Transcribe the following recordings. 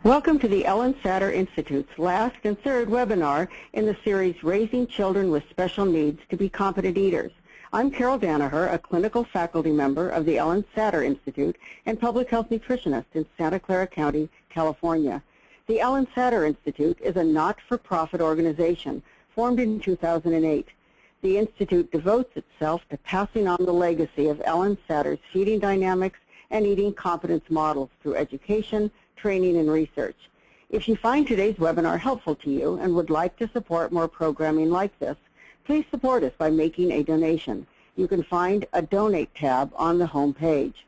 Welcome to the Ellyn Satter Institute's last and third webinar in the series Raising Children with Special Needs to be Competent Eaters. I'm Carol Danaher, a clinical faculty member of the Ellyn Satter Institute and public health nutritionist in Santa Clara County, California. The Ellyn Satter Institute is a not-for-profit organization formed in 2008. The Institute devotes itself to passing on the legacy of Ellyn Satter's feeding dynamics and eating competence models through education, training, and research. If you find today's webinar helpful to you and would like to support more programming like this, please support us by making a donation. You can find a Donate tab on the home page.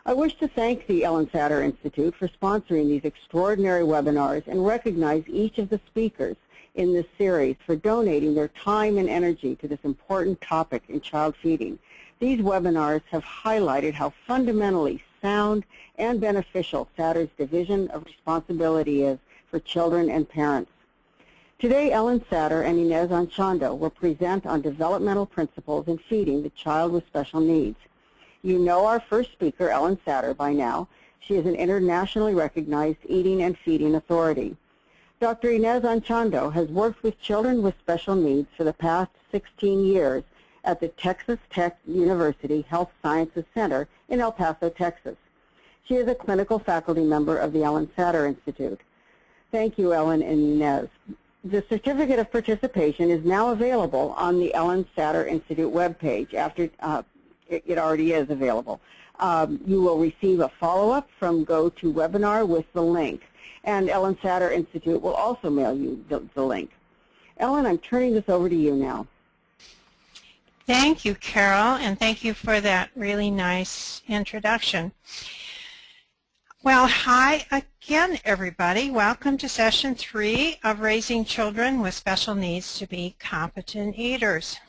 I wish to thank the Ellyn Satter Institute for sponsoring these extraordinary webinars and recognize each of the speakers in this series for donating their time and energy to this important topic in child feeding. These webinars have highlighted how fundamentally sound and beneficial Satter's division of responsibility is for children and parents. Today, Ellyn Satter and Ines Anchondo will present on developmental principles in feeding the child with special needs. You know our first speaker, Ellyn Satter, by now. She is an internationally recognized eating and feeding authority. Dr. Ines Anchondo has worked with children with special needs for the past 16 years at the Texas Tech University Health Sciences Center in El Paso, Texas. She is a clinical faculty member of the Ellyn Satter Institute. Thank you, Ellyn and Inez. The certificate of participation is now available on the Ellyn Satter Institute webpage. After it already is available. You will receive a follow-up from GoToWebinar with the link, and Ellyn Satter Institute will also mail you the link. Ellyn, I'm turning this over to you now. Thank you, Carol, and thank you for that really nice introduction. Well, hi again, everybody. Welcome to session 3 of Raising Children with Special Needs to be Competent Eaters.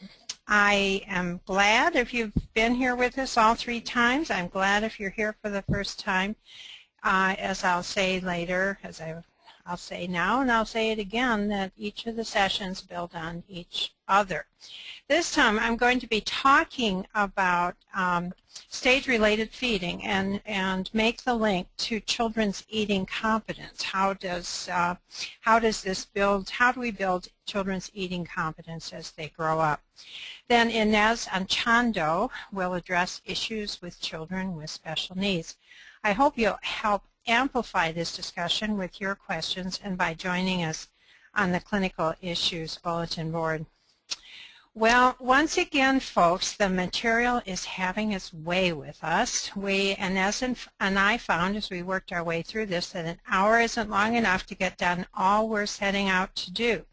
I am glad if you've been here with us all 3 times. I'm glad if you're here for the first time. As I'll say later, I'll say now, and I'll say it again, that each of the sessions build on each other. This time I'm going to be talking about stage-related feeding and make the link to children's eating competence. How do we build children's eating competence as they grow up? Then Ines Anchondo will address issues with children with special needs. I hope you'll help amplify this discussion with your questions and by joining us on the Clinical Issues Bulletin Board. Well, once again, folks, the material is having its way with us. Ines and I found as we worked our way through this that an hour isn't long enough to get done all we're setting out to do.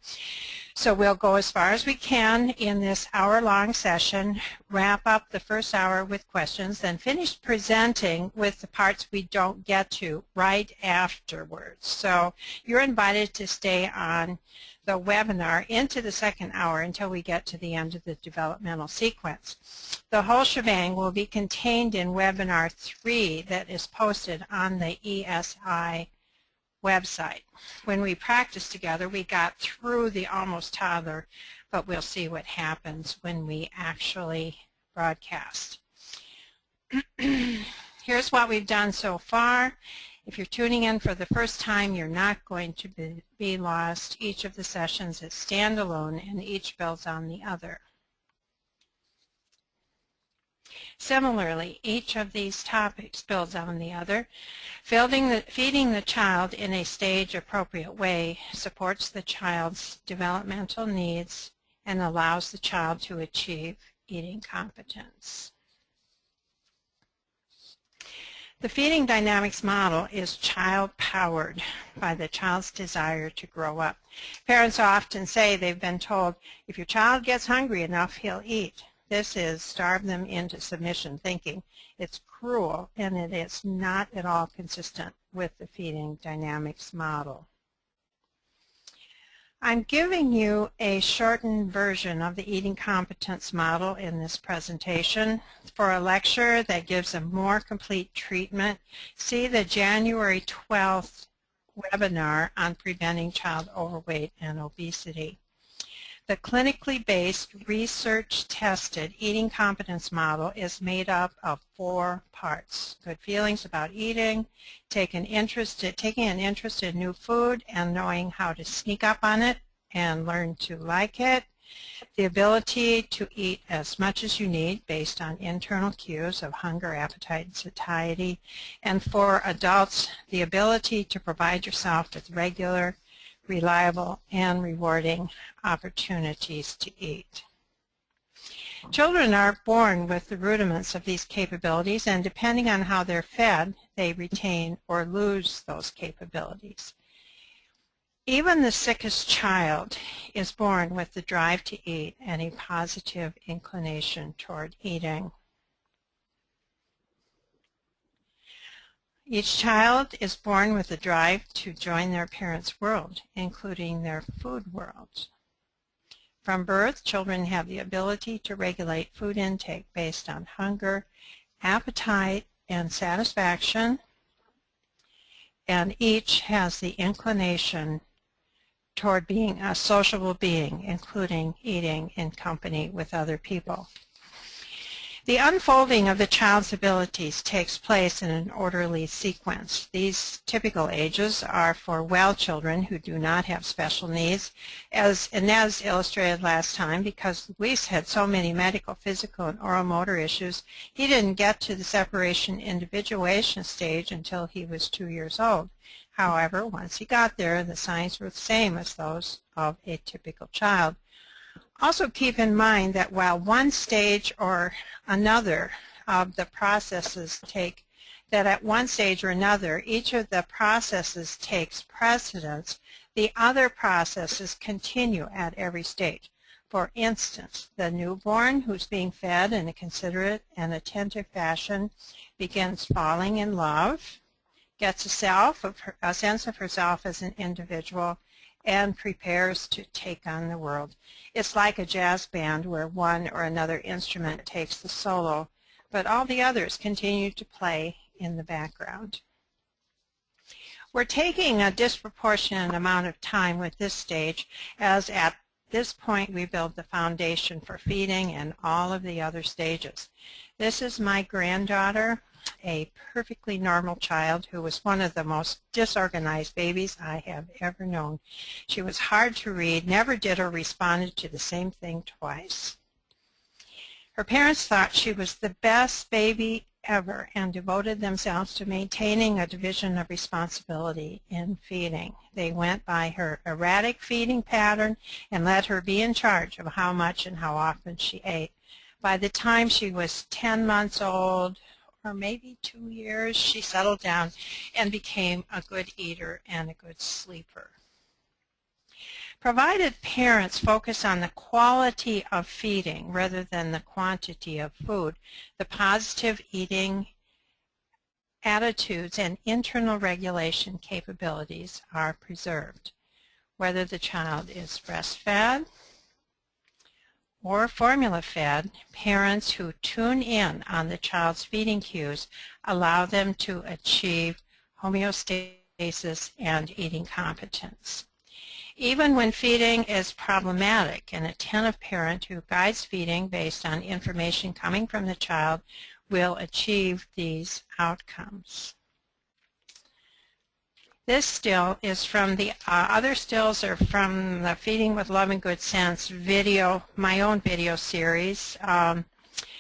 So we'll go as far as we can in this hour-long session, wrap up the first hour with questions, then finish presenting with the parts we don't get to right afterwards. So you're invited to stay on the webinar into the second hour until we get to the end of the developmental sequence. The whole shebang will be contained in webinar 3 that is posted on the ESI website. When we practiced together, we got through the almost toddler, but we'll see what happens when we actually broadcast. Here's what we've done so far. If you're tuning in for the first time, you're not going to be lost. Each of the sessions is standalone and each builds on the other. Similarly, each of these topics builds on the other. Feeding the child in a stage-appropriate way supports the child's developmental needs and allows the child to achieve eating competence. The feeding dynamics model is child-powered by the child's desire to grow up. Parents often say they've been told, if your child gets hungry enough, he'll eat. This is starve them into submission thinking. It's cruel, and it is not at all consistent with the feeding dynamics model. I'm giving you a shortened version of the eating competence model in this presentation. For a lecture that gives a more complete treatment, see the January 12th webinar on preventing child overweight and obesity. The clinically based, research-tested eating competence model is made up of 4 parts: good feelings about eating, taking an interest in new food and knowing how to sneak up on it and learn to like it, the ability to eat as much as you need based on internal cues of hunger, appetite, and satiety, and for adults, the ability to provide yourself with regular, reliable, and rewarding opportunities to eat. Children are born with the rudiments of these capabilities, and depending on how they're fed, they retain or lose those capabilities. Even the sickest child is born with the drive to eat and a positive inclination toward eating. Each child is born with a drive to join their parents' world, including their food world. From birth, children have the ability to regulate food intake based on hunger, appetite, and satisfaction, and each has the inclination toward being a sociable being, including eating in company with other people. The unfolding of the child's abilities takes place in an orderly sequence. These typical ages are for well children who do not have special needs, as Ines illustrated last time. Because Luis had so many medical, physical, and oral motor issues, he didn't get to the separation individuation stage until he was 2 years old. However, once he got there, the signs were the same as those of a typical child. Also keep in mind that while one stage or another of the processes at one stage or another, each of the processes takes precedence, the other processes continue at every stage. For instance, the newborn who's being fed in a considerate and attentive fashion begins falling in love, gets a sense of herself as an individual, and prepares to take on the world. It's like a jazz band where one or another instrument takes the solo, but all the others continue to play in the background. We're taking a disproportionate amount of time with this stage, as at this point we build the foundation for feeding and all of the other stages. This is my granddaughter, a perfectly normal child who was one of the most disorganized babies I have ever known. She was hard to read, never did or responded to the same thing twice. Her parents thought she was the best baby ever and devoted themselves to maintaining a division of responsibility in feeding. They went by her erratic feeding pattern and let her be in charge of how much and how often she ate. By the time she was 10 months old, or maybe 2 years, she settled down and became a good eater and a good sleeper. Provided parents focus on the quality of feeding rather than the quantity of food, the positive eating attitudes and internal regulation capabilities are preserved. Whether the child is breastfed or formula-fed, parents who tune in on the child's feeding cues allow them to achieve homeostasis and eating competence. Even when feeding is problematic, an attentive parent who guides feeding based on information coming from the child will achieve these outcomes. This still is from the other stills are from the Feeding with Love and Good Sense video, my own video series,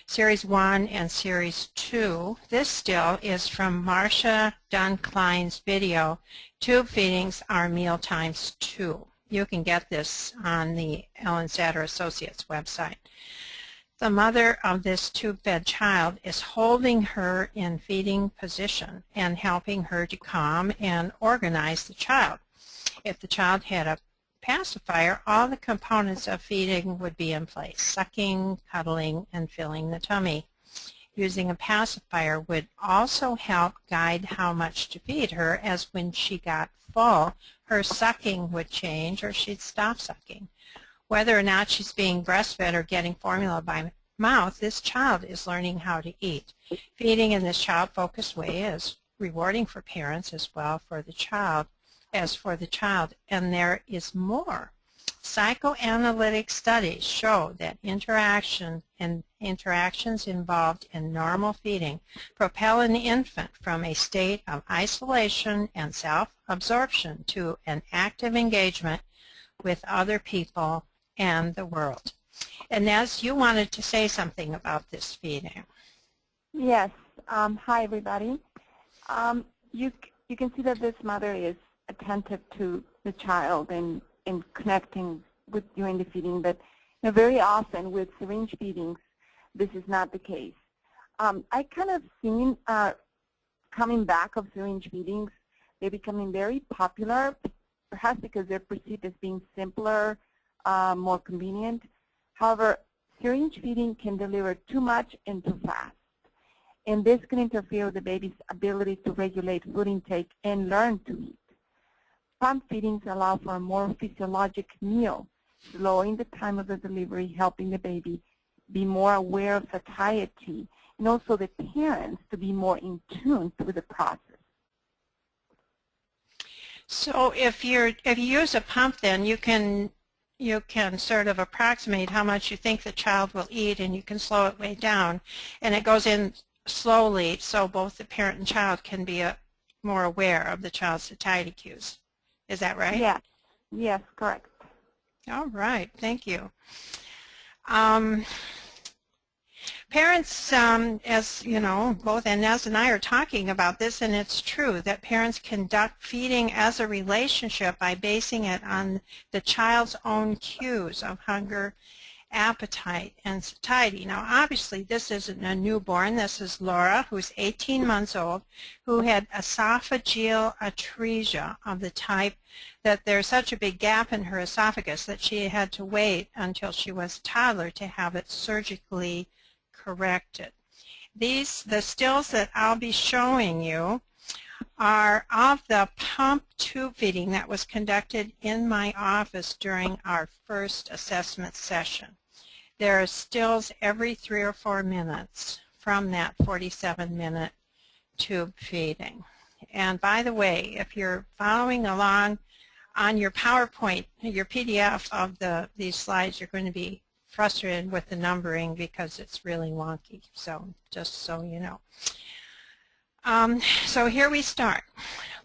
Series 1 and Series 2. This still is from Marcia Dunn-Klein's video, Tube Feedings Are Mealtimes Too. You can get this on the Ellyn Satter Associates website. The mother of this tube-fed child is holding her in feeding position and helping her to calm and organize the child. If the child had a pacifier, all the components of feeding would be in place: sucking, cuddling, and filling the tummy. Using a pacifier would also help guide how much to feed her, as when she got full, her sucking would change or she'd stop sucking. Whether or not she's being breastfed or getting formula by mouth, this child is learning how to eat. Feeding in this child-focused way is rewarding for parents as well for the child, and there is more. Psychoanalytic studies show that interactions involved in normal feeding propel an infant from a state of isolation and self-absorption to an active engagement with other people and the world. And as you wanted to say something about this feeding. Yes. Hi, everybody. You can see that this mother is attentive to the child and connecting with during the feeding, but very often with syringe feedings, this is not the case. I kind of seen coming back of syringe feedings, they're becoming very popular, perhaps because they're perceived as being simpler, more convenient. However, syringe feeding can deliver too much and too fast. And this can interfere with the baby's ability to regulate food intake and learn to eat. Pump feedings allow for a more physiologic meal, slowing the time of the delivery, helping the baby be more aware of satiety, and also the parents to be more in tune with the process. So if you use a pump, then you can sort of approximate how much you think the child will eat, and you can slow it way down, and it goes in slowly so both the parent and child can be more aware of the child's satiety cues. Is that right? Yeah. Yes, correct. All right, thank you. Parents, as you know, both Ines and I are talking about this, and it's true that parents conduct feeding as a relationship by basing it on the child's own cues of hunger, appetite, and satiety. Now, obviously, this isn't a newborn. This is Laura, who's 18 months old, who had esophageal atresia of the type that there's such a big gap in her esophagus that she had to wait until she was a toddler to have it surgically corrected. The stills that I'll be showing you are of the pump tube feeding that was conducted in my office during our first assessment session. There are stills every 3 or 4 minutes from that 47-minute tube feeding. And by the way, if you're following along on your PowerPoint, your PDF of these slides, you're going to be frustrated with the numbering because it's really wonky. So just so you know. So here we start.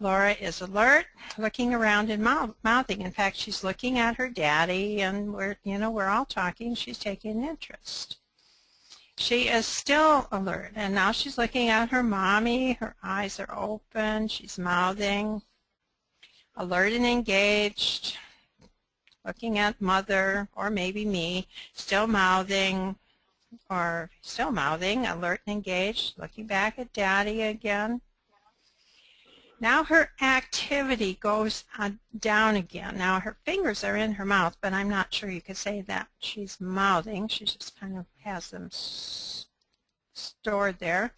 Laura is alert, looking around and mouthing. In fact, she's looking at her daddy, and we're all talking. She's taking interest. She is still alert, and now she's looking at her mommy. Her eyes are open. She's mouthing, alert and engaged, looking at mother, or maybe me, still mouthing, or still mouthing, alert and engaged, looking back at daddy again. Now her activity goes down again. Now her fingers are in her mouth, but I'm not sure you could say that she's mouthing. She just kind of has them stored there.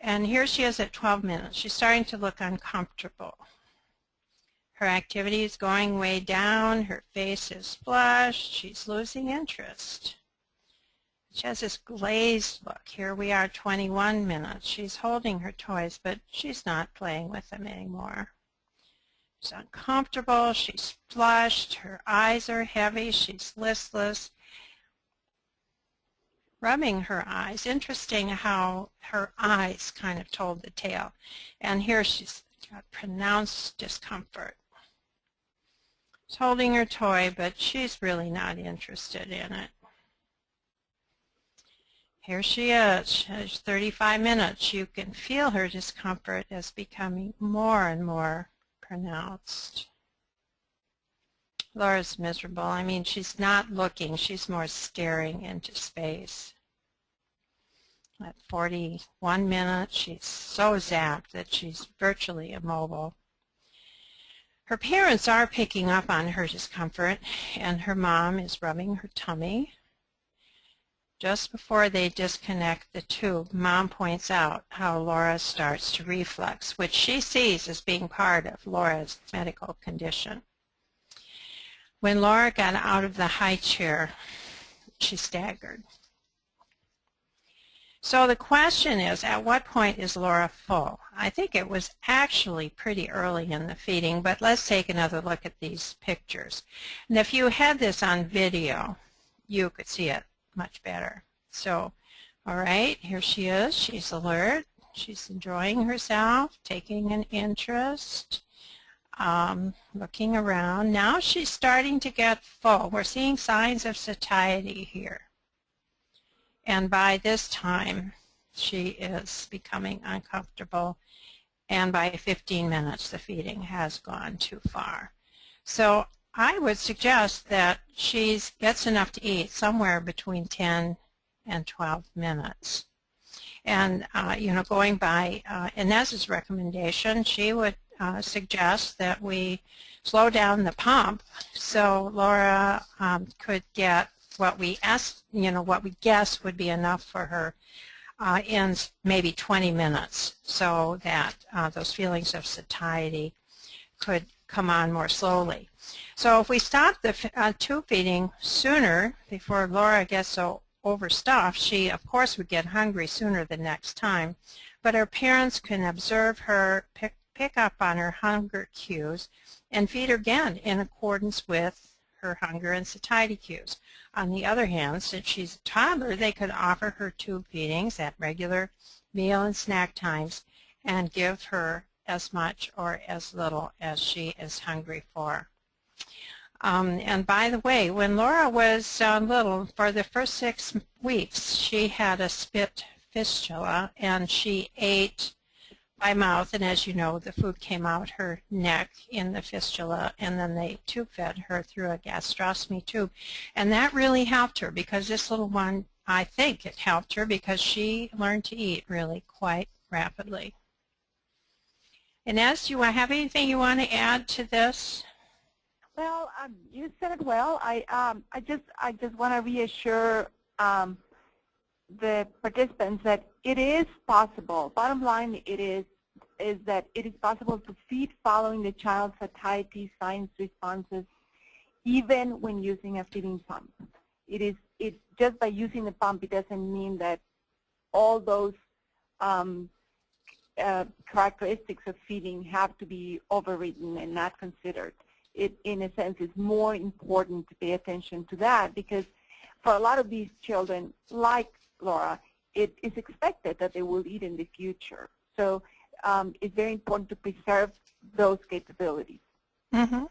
And here she is at 12 minutes. She's starting to look uncomfortable. Her activity is going way down. Her face is flushed. She's losing interest. She has this glazed look. Here we are, 21 minutes. She's holding her toys, but she's not playing with them anymore. She's uncomfortable. She's flushed. Her eyes are heavy. She's listless. Rubbing her eyes. Interesting how her eyes kind of told the tale. And here she's got pronounced discomfort. She's holding her toy, but she's really not interested in it. Here she is. She's 35 minutes. You can feel her discomfort is becoming more and more pronounced. Laura's miserable. I mean, she's not looking. She's more staring into space. At 41 minutes, she's so zapped that she's virtually immobile. Her parents are picking up on her discomfort, and her mom is rubbing her tummy. Just before they disconnect the tube, Mom points out how Laura starts to reflux, which she sees as being part of Laura's medical condition. When Laura got out of the high chair, she staggered. So the question is, at what point is Laura full? I think it was actually pretty early in the feeding, but let's take another look at these pictures. And if you had this on video, you could see it much better. So, all right, here she is. She's alert. She's enjoying herself, taking an interest, looking around. Now she's starting to get full. We're seeing signs of satiety here. And by this time, she is becoming uncomfortable. And by 15 minutes, the feeding has gone too far. So I would suggest that she gets enough to eat somewhere between 10 and 12 minutes. And, you know, going by Ines's recommendation, she would suggest that we slow down the pump so Laura could get what we guess would be enough for her in maybe 20 minutes, so that those feelings of satiety could come on more slowly. So if we stop the tube feeding sooner, before Laura gets so overstuffed, she of course would get hungry sooner the next time, but her parents can observe her, pick up on her hunger cues, and feed her again in accordance with her hunger and satiety cues. On the other hand, since she's a toddler, they could offer her tube feedings at regular meal and snack times and give her as much or as little as she is hungry for. And by the way, when Laura was little, for the first 6 weeks, she had a spit fistula, and she ate by mouth, and as you know, the food came out her neck in the fistula, and then they tube fed her through a gastrostomy tube. And that really helped her, because this little one, I think it helped her because she learned to eat really quite rapidly. Ines, do you have anything you want to add to this? Well, you said it well. I just want to reassure the participants that it is possible. Bottom line, is that it is possible to feed following the child's satiety signs responses, even when using a feeding pump. It's just by using the pump, it doesn't mean that all those characteristics of feeding have to be overridden and not considered. It, in a sense, is more important to pay attention to that, because for a lot of these children, like Laura, it is expected that they will eat in the future. So it's very important to preserve those capabilities. Mm-hmm.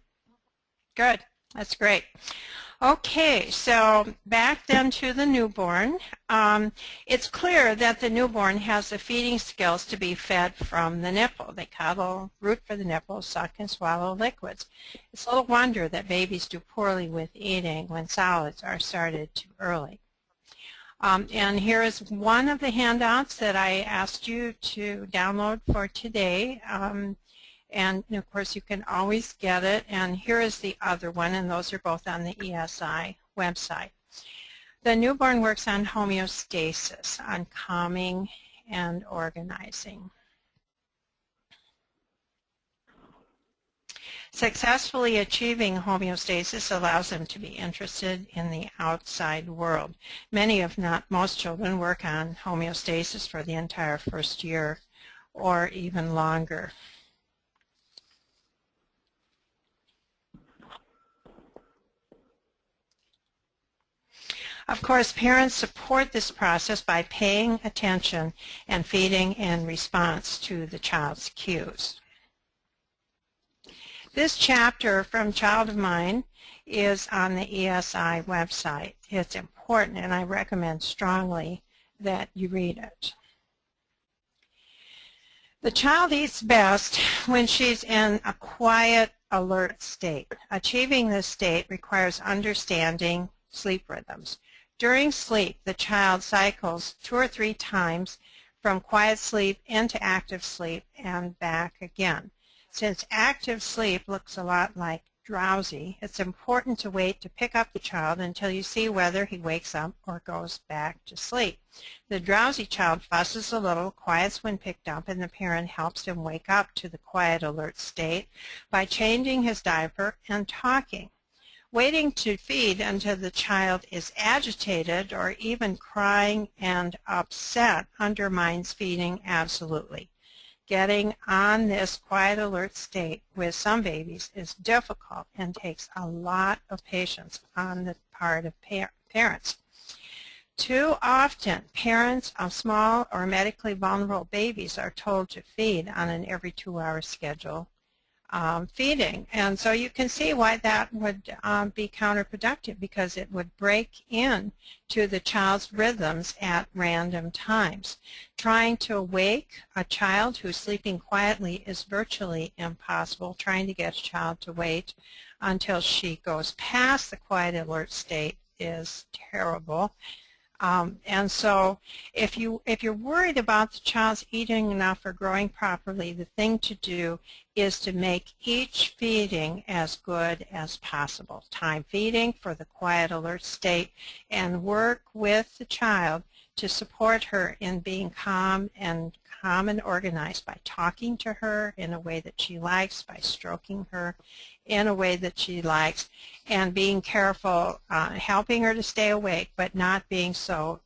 Good. That's great. Okay, so back then to the newborn. It's clear that the newborn has the feeding skills to be fed from the nipple. They cuddle, root for the nipple, suck and swallow liquids. It's little wonder that babies do poorly with eating when solids are started too early. And here is one of the handouts that I asked you to download for today. And of course, you can always get it. And here is the other one, and those are both on the ESI website. The newborn works on homeostasis, on calming and organizing. Successfully achieving homeostasis allows them to be interested in the outside world. Many, if not most, children work on homeostasis for the entire first year or even longer. Of course, parents support this process by paying attention and feeding in response to the child's cues. This chapter from Child of Mine is on the ESI website. It's important, and I recommend strongly that you read it. The child eats best when she's in a quiet, alert state. Achieving this state requires understanding sleep rhythms. During sleep, the child cycles 2 or 3 times from quiet sleep into active sleep and back again. Since active sleep looks a lot like drowsy, it's important to wait to pick up the child until you see whether he wakes up or goes back to sleep. The drowsy child fusses a little, quiets when picked up, and the parent helps him wake up to the quiet, alert state by changing his diaper and talking. Waiting to feed until the child is agitated or even crying and upset undermines feeding absolutely. Getting on this quiet alert state with some babies is difficult and takes a lot of patience on the part of parents. Too often, parents of small or medically vulnerable babies are told to feed on an every 2-hour schedule feeding. And so you can see why that would be counterproductive, because it would break in to the child's rhythms at random times. Trying to wake a child who's sleeping quietly is virtually impossible. Trying to get a child to wait until she goes past the quiet alert state is terrible. And so if you're worried about the child's eating enough or growing properly, the thing to do is to make each feeding as good as possible. Time feeding for the quiet alert state, and work with the child to support her in being calm and organized by talking to her in a way that she likes, by stroking her in a way that she likes, and being careful, helping her to stay awake, but not being so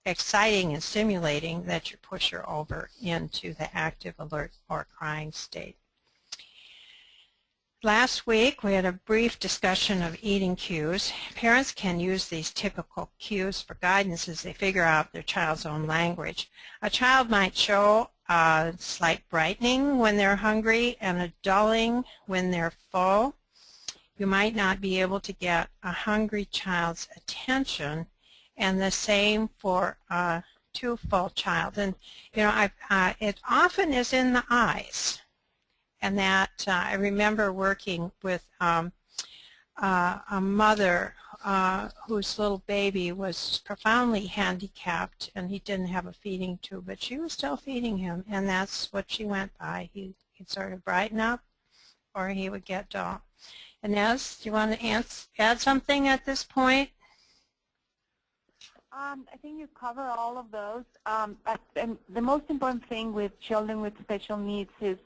exciting and stimulating that you push her over into the active alert or crying state. Last week, we had a brief discussion of eating cues. Parents can use these typical cues for guidance as they figure out their child's own language. A child might show a slight brightening when they're hungry and a dulling when they're full. You might not be able to get a hungry child's attention, and the same for a too full child. And you know, it often is in the eyes. And that I remember working with a mother whose little baby was profoundly handicapped, and he didn't have a feeding tube, but she was still feeding him, and that's what she went by. He'd sort of brighten up, or he would get dull. Ines, do you want to add something at this point? I think you cover all of those. And the most important thing with children with special needs is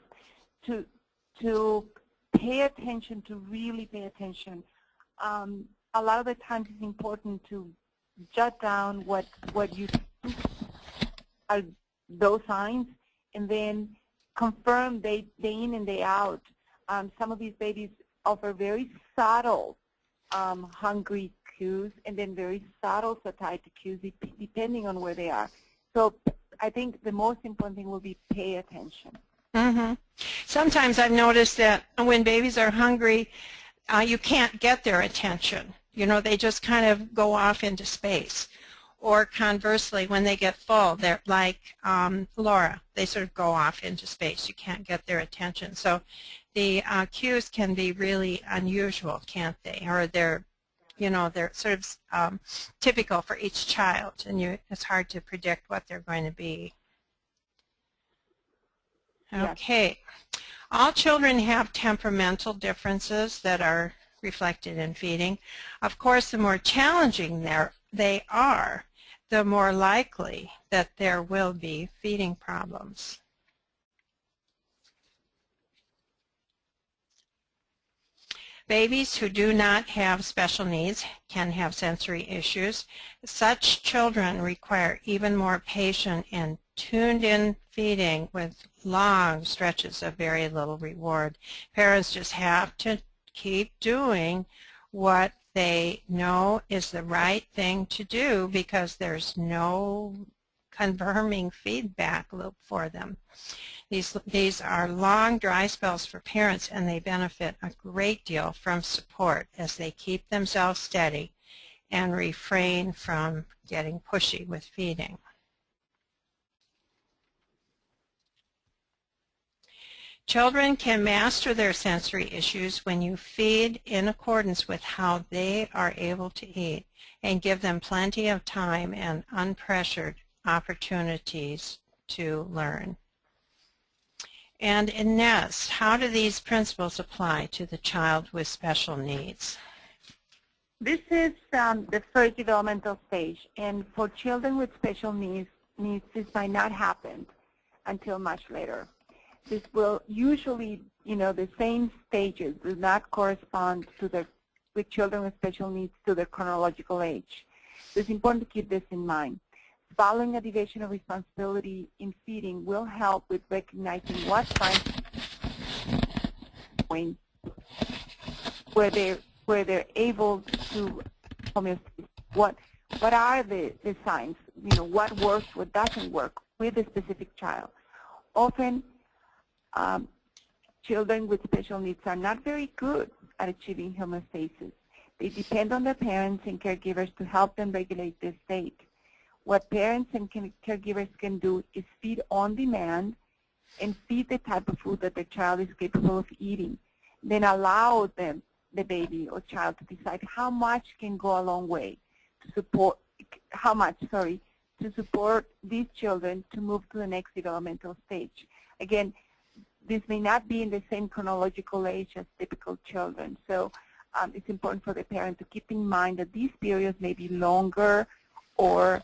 to pay attention, to really pay attention. A lot of the times it's important to jot down what you think are those signs, and then confirm day in and day out. Some of these babies offer very subtle hungry cues, and then very subtle satiety cues depending on where they are. So I think the most important thing will be pay attention. Mm-hmm. Sometimes I've noticed that when babies are hungry, you can't get their attention. You know, they just kind of go off into space. Or conversely, when they get full, they're like Laura. They sort of go off into space. You can't get their attention. So the cues can be really unusual, can't they? Or they're sort of typical for each child, and it's hard to predict what they're going to be. Okay. All children have temperamental differences that are reflected in feeding. Of course, the more challenging they are, the more likely that there will be feeding problems. Babies who do not have special needs can have sensory issues. Such children require even more patient and tuned-in feeding with long stretches of very little reward. Parents just have to keep doing what they know is the right thing to do, because there's no confirming feedback loop for them. These are long dry spells for parents, and they benefit a great deal from support as they keep themselves steady and refrain from getting pushy with feeding. Children can master their sensory issues when you feed in accordance with how they are able to eat, and give them plenty of time and unpressured opportunities to learn. And Ines, how do these principles apply to the child with special needs? This is the first developmental stage, and for children with special needs, this might not happen until much later. This will usually, the same stages do not correspond to the with children with special needs to their chronological age. So it's important to keep this in mind. Following a division of responsibility in feeding will help with recognizing what signs where they're able to homeostasis. What are the signs? You know, what works, what doesn't work with a specific child. Often, children with special needs are not very good at achieving homeostasis. They depend on their parents and caregivers to help them regulate their state. What parents and caregivers can do is feed on demand and feed the type of food that their child is capable of eating. Then allow them, the baby or child, to decide how much can go a long way to support, to support these children to move to the next developmental stage. Again, this may not be in the same chronological age as typical children. So it's important for the parent to keep in mind that these periods may be longer or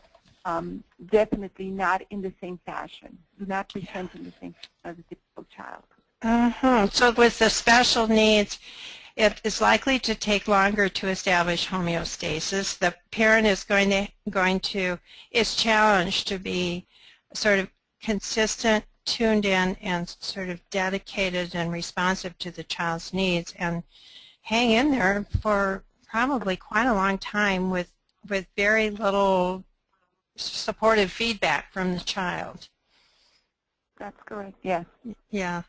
definitely not in the same fashion. Do not present in the same as a typical child. So with the special needs, it is likely to take longer to establish homeostasis. The parent is is challenged to be sort of consistent, tuned in, and sort of dedicated and responsive to the child's needs, and hang in there for probably quite a long time with very little supportive feedback from the child. That's correct, yes. Yeah,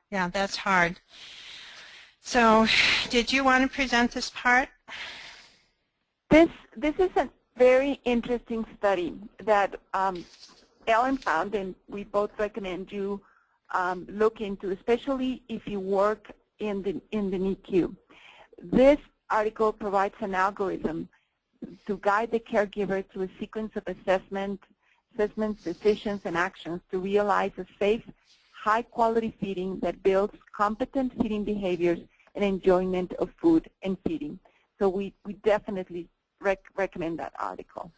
that's hard. So, did you want to present this part? This is a very interesting study that Ellyn found, and we both recommend you look into, especially if you work in the NICU. This article provides an algorithm to guide the caregiver through a sequence of assessments, decisions, and actions to realize a safe, high-quality feeding that builds competent feeding behaviors and enjoyment of food and feeding. So we definitely recommend that article.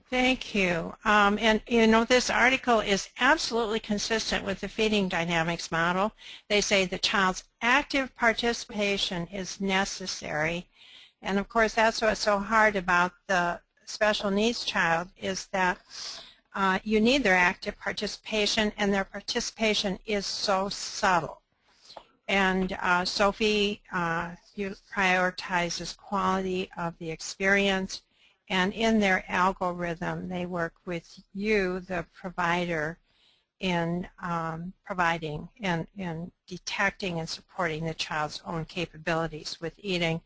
Thank you. And you know, this article is absolutely consistent with the feeding dynamics model. They say the child's active participation is necessary. And of course, that's what's so hard about the special needs child, is that you need their active participation, and their participation is so subtle. And Sophie prioritizes quality of the experience, and in their algorithm, they work with you, the provider, in providing and detecting and supporting the child's own capabilities with eating.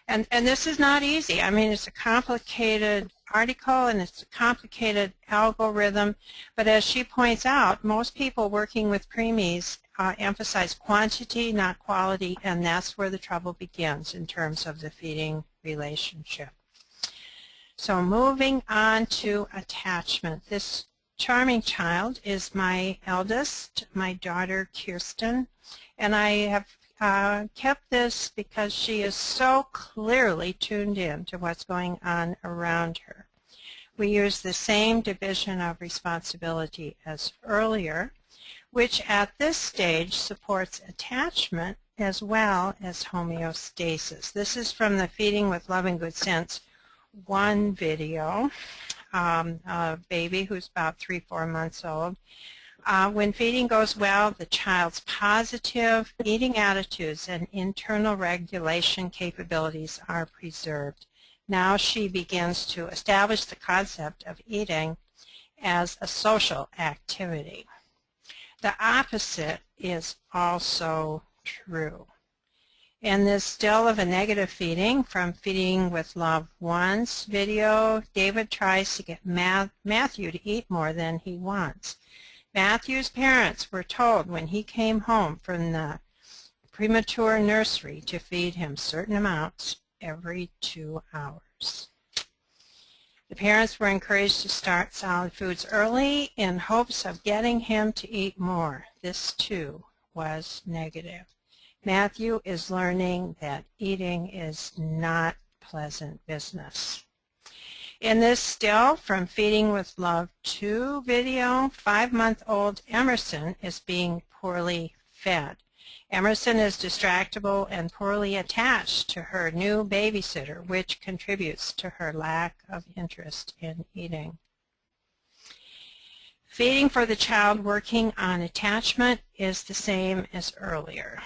And this is not easy. I mean, it's a complicated article and it's a complicated algorithm, but as she points out, most people working with preemies emphasize quantity, not quality, and that's where the trouble begins in terms of the feeding relationship. So moving on to attachment. This charming child is my eldest, my daughter Kirsten, and I have kept this because she is so clearly tuned in to what's going on around her. We use the same division of responsibility as earlier, which at this stage supports attachment as well as homeostasis. This is from the Feeding with Love and Good Sense 1 video, a baby who's about 3-4 months old. When feeding goes well, the child's positive eating attitudes and internal regulation capabilities are preserved. Now she begins to establish the concept of eating as a social activity. The opposite is also true. In this still of a negative feeding from Feeding with Love 1's video, David tries to get Matthew to eat more than he wants. Matthew's parents were told when he came home from the premature nursery to feed him certain amounts every 2 hours. The parents were encouraged to start solid foods early in hopes of getting him to eat more. This, too, was negative. Matthew is learning that eating is not pleasant business. In this still from Feeding with Love 2 video, 5-month-old Emerson is being poorly fed. Emerson is distractible and poorly attached to her new babysitter, which contributes to her lack of interest in eating. Feeding for the child working on attachment is the same as earlier.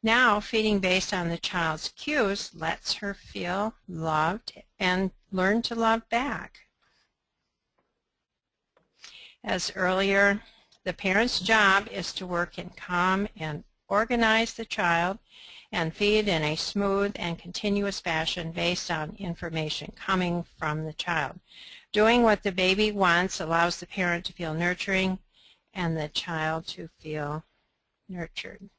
Now, feeding based on the child's cues lets her feel loved and learn to love back. As earlier, the parent's job is to work in calm and organize the child and feed in a smooth and continuous fashion based on information coming from the child. Doing what the baby wants allows the parent to feel nurturing and the child to feel nurtured.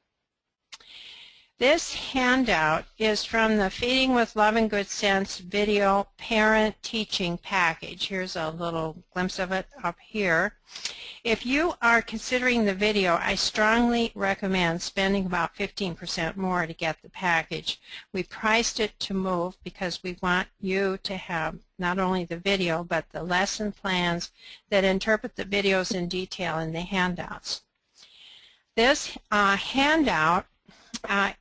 This handout is from the Feeding with Love and Good Sense video parent teaching package. Here's a little glimpse of it up here. If you are considering the video, I strongly recommend spending about 15% more to get the package. We priced it to move because we want you to have not only the video but the lesson plans that interpret the videos in detail in the handouts. This handout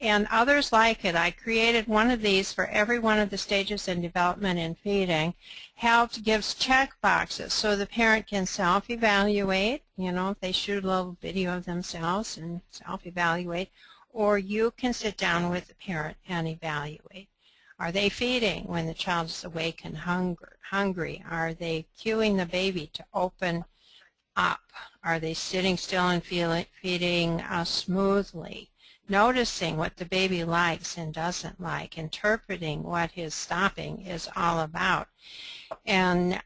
and others like it, I created one of these for every one of the stages in development and feeding, gives check boxes so the parent can self-evaluate, if they shoot a little video of themselves and self-evaluate, or you can sit down with the parent and evaluate. Are they feeding when the child is awake and hungry? Are they cueing the baby to open up? Are they sitting still and feeding smoothly? Noticing what the baby likes and doesn't like, interpreting what his stopping is all about, and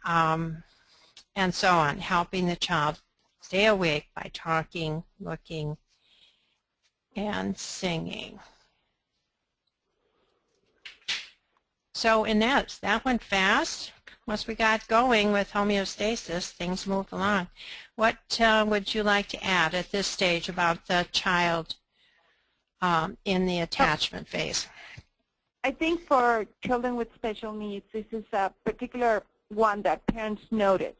so on, helping the child stay awake by talking, looking, and singing. So Ines, that went fast. Once we got going with homeostasis, things moved along. What would you like to add at this stage about the child in the attachment phase? I think for children with special needs, this is a particular one that parents notice.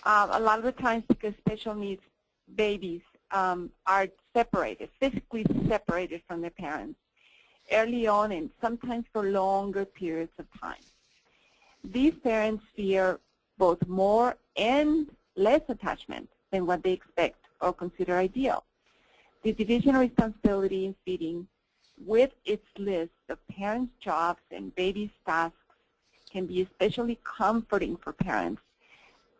A lot of the times because special needs babies are separated, physically separated from their parents early on and sometimes for longer periods of time. These parents fear both more and less attachment than what they expect or consider ideal. The division of responsibility in feeding with its list of parents' jobs and babies' tasks can be especially comforting for parents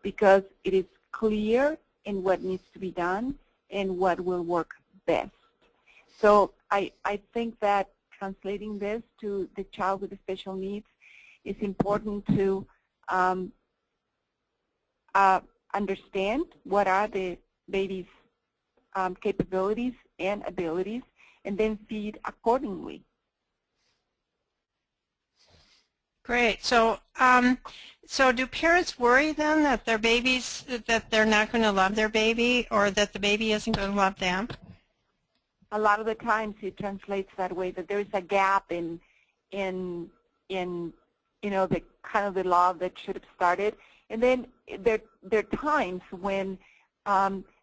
because it is clear in what needs to be done and what will work best. So I think that translating this to the child with the special needs is important to understand what are the baby's capabilities and abilities, and then feed accordingly. Great. So, so do parents worry then that their babies, that they're not going to love their baby, or that the baby isn't going to love them? A lot of the times it translates that way, that there is a gap in the kind of the love that should have started, and then there are times when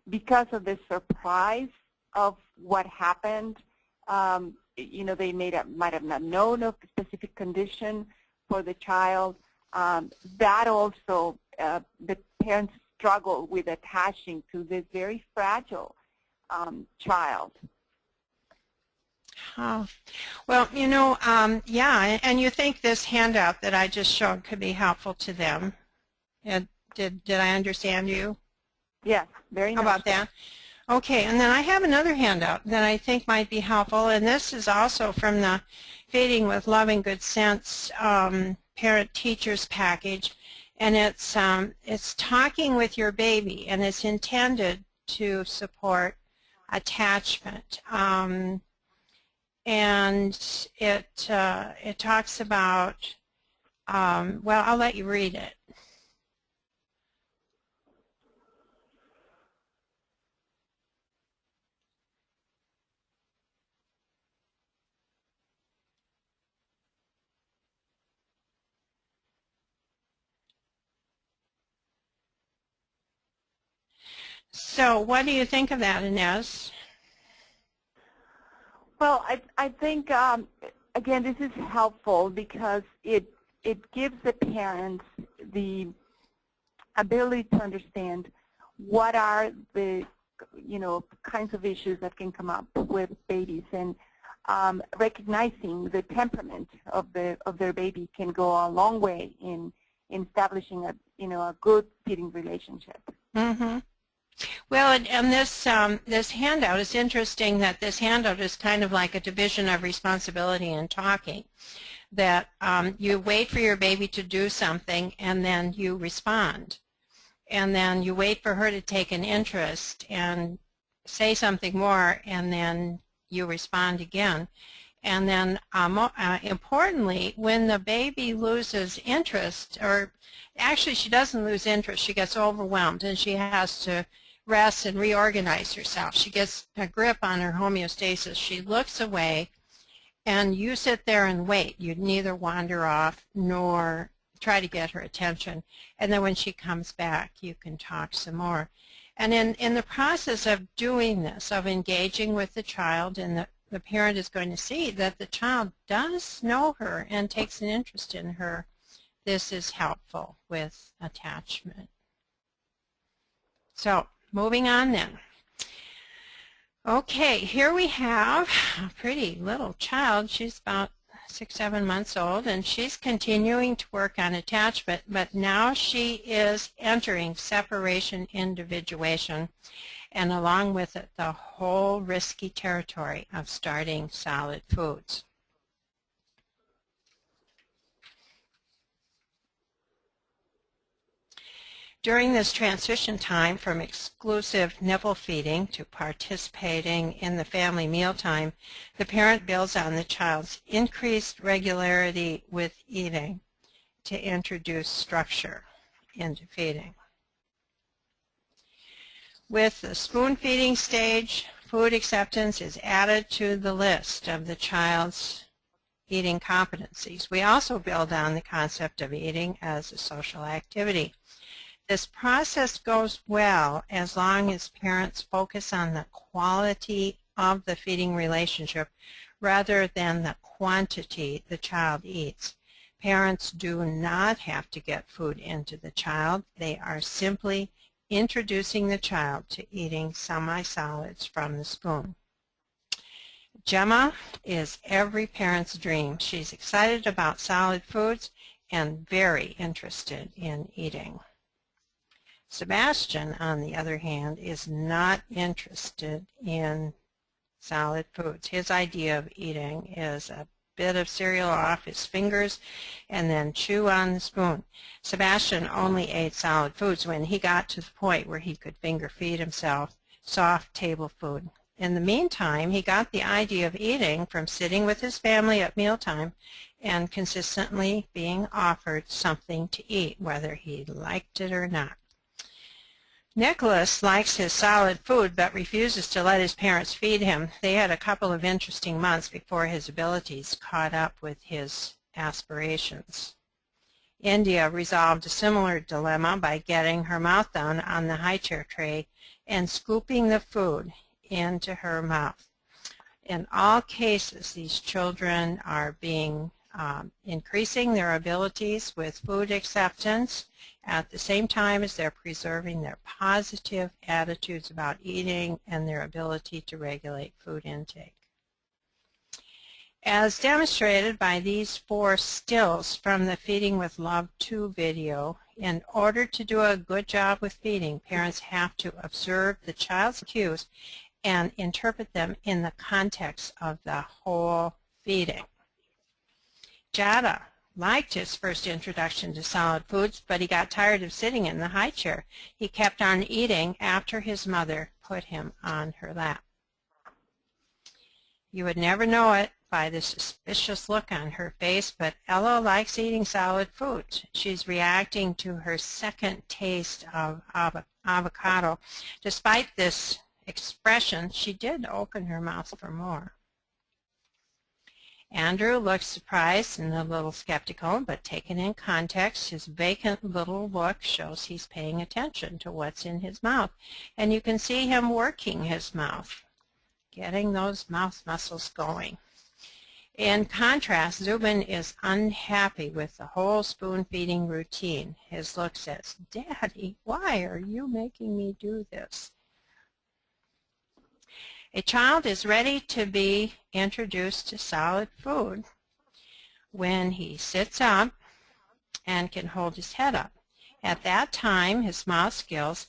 because of the surprise of what happened, they might have not known of the specific condition for the child. That also, the parents struggle with attaching to this very fragile child. Oh. Well, yeah, and you think this handout that I just showed could be helpful to them. And did I understand you? Yes, very nice. How about that? Okay, and then I have another handout that I think might be helpful, and this is also from the Feeding with Love and Good Sense Parent Teachers package, and it's talking with your baby, and it's intended to support attachment. And it talks about, well, I'll let you read it. So what do you think of that, Ines? Well, I think, again, this is helpful because it gives the parents the ability to understand what are the, kinds of issues that can come up with babies, and recognizing the temperament of their baby can go a long way in establishing a good feeding relationship. Mm-hmm. Well, and this handout is interesting that this handout is kind of like a division of responsibility in talking. That you wait for your baby to do something and then you respond. And then you wait for her to take an interest and say something more, and then you respond again. And then importantly, when the baby loses interest, or actually she doesn't lose interest, she gets overwhelmed and she has to rest and reorganize herself. She gets a grip on her homeostasis. She looks away, and you sit there and wait. You neither wander off nor try to get her attention. And then when she comes back, you can talk some more. And in the process of doing this, of engaging with the child, and the parent is going to see that the child does know her and takes an interest in her, this is helpful with attachment. So, moving on then. Okay, here we have a pretty little child. She's about 6, 7 months old, and she's continuing to work on attachment, but now she is entering separation individuation, and along with it the whole risky territory of starting solid foods. During this transition time from exclusive nipple feeding to participating in the family mealtime, the parent builds on the child's increased regularity with eating to introduce structure into feeding. With the spoon feeding stage, food acceptance is added to the list of the child's eating competencies. We also build on the concept of eating as a social activity. This process goes well as long as parents focus on the quality of the feeding relationship rather than the quantity the child eats. Parents do not have to get food into the child. They are simply introducing the child to eating semi-solids from the spoon. Gemma is every parent's dream. She's excited about solid foods and very interested in eating. Sebastian, on the other hand, is not interested in solid foods. His idea of eating is a bit of cereal off his fingers and then chew on the spoon. Sebastian only ate solid foods when he got to the point where he could finger feed himself soft table food. In the meantime, he got the idea of eating from sitting with his family at mealtime and consistently being offered something to eat, whether he liked it or not. Nicholas likes his solid food but refuses to let his parents feed him. They had a couple of interesting months before his abilities caught up with his aspirations. India resolved a similar dilemma by getting her mouth down on the high chair tray and scooping the food into her mouth. In all cases, these children are increasing their abilities with food acceptance at the same time as they're preserving their positive attitudes about eating and their ability to regulate food intake. As demonstrated by these 4 stills from the Feeding with Love 2 video, in order to do a good job with feeding, parents have to observe the child's cues and interpret them in the context of the whole feeding. Jada liked his first introduction to solid foods, but he got tired of sitting in the high chair. He kept on eating after his mother put him on her lap. You would never know it by the suspicious look on her face, but Ella likes eating solid foods. She's reacting to her second taste of avocado. Despite this expression, she did open her mouth for more. Andrew looks surprised and a little skeptical, but taken in context, his vacant little look shows he's paying attention to what's in his mouth. And you can see him working his mouth, getting those mouth muscles going. In contrast, Zubin is unhappy with the whole spoon feeding routine. His look says, "Daddy, why are you making me do this?" A child is ready to be introduced to solid food when he sits up and can hold his head up. At that time, his mouth skills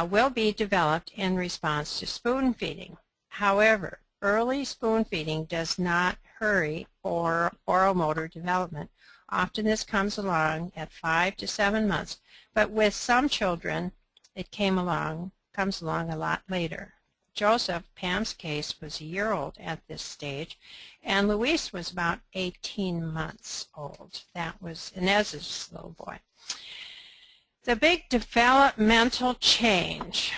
will be developed in response to spoon feeding. However, early spoon feeding does not hurry oral motor development. Often this comes along at 5 to 7 months, but with some children it comes along a lot later. Joseph, Pam's case, was a year old at this stage, and Luis was about 18 months old. That was Ines's little boy. The big developmental change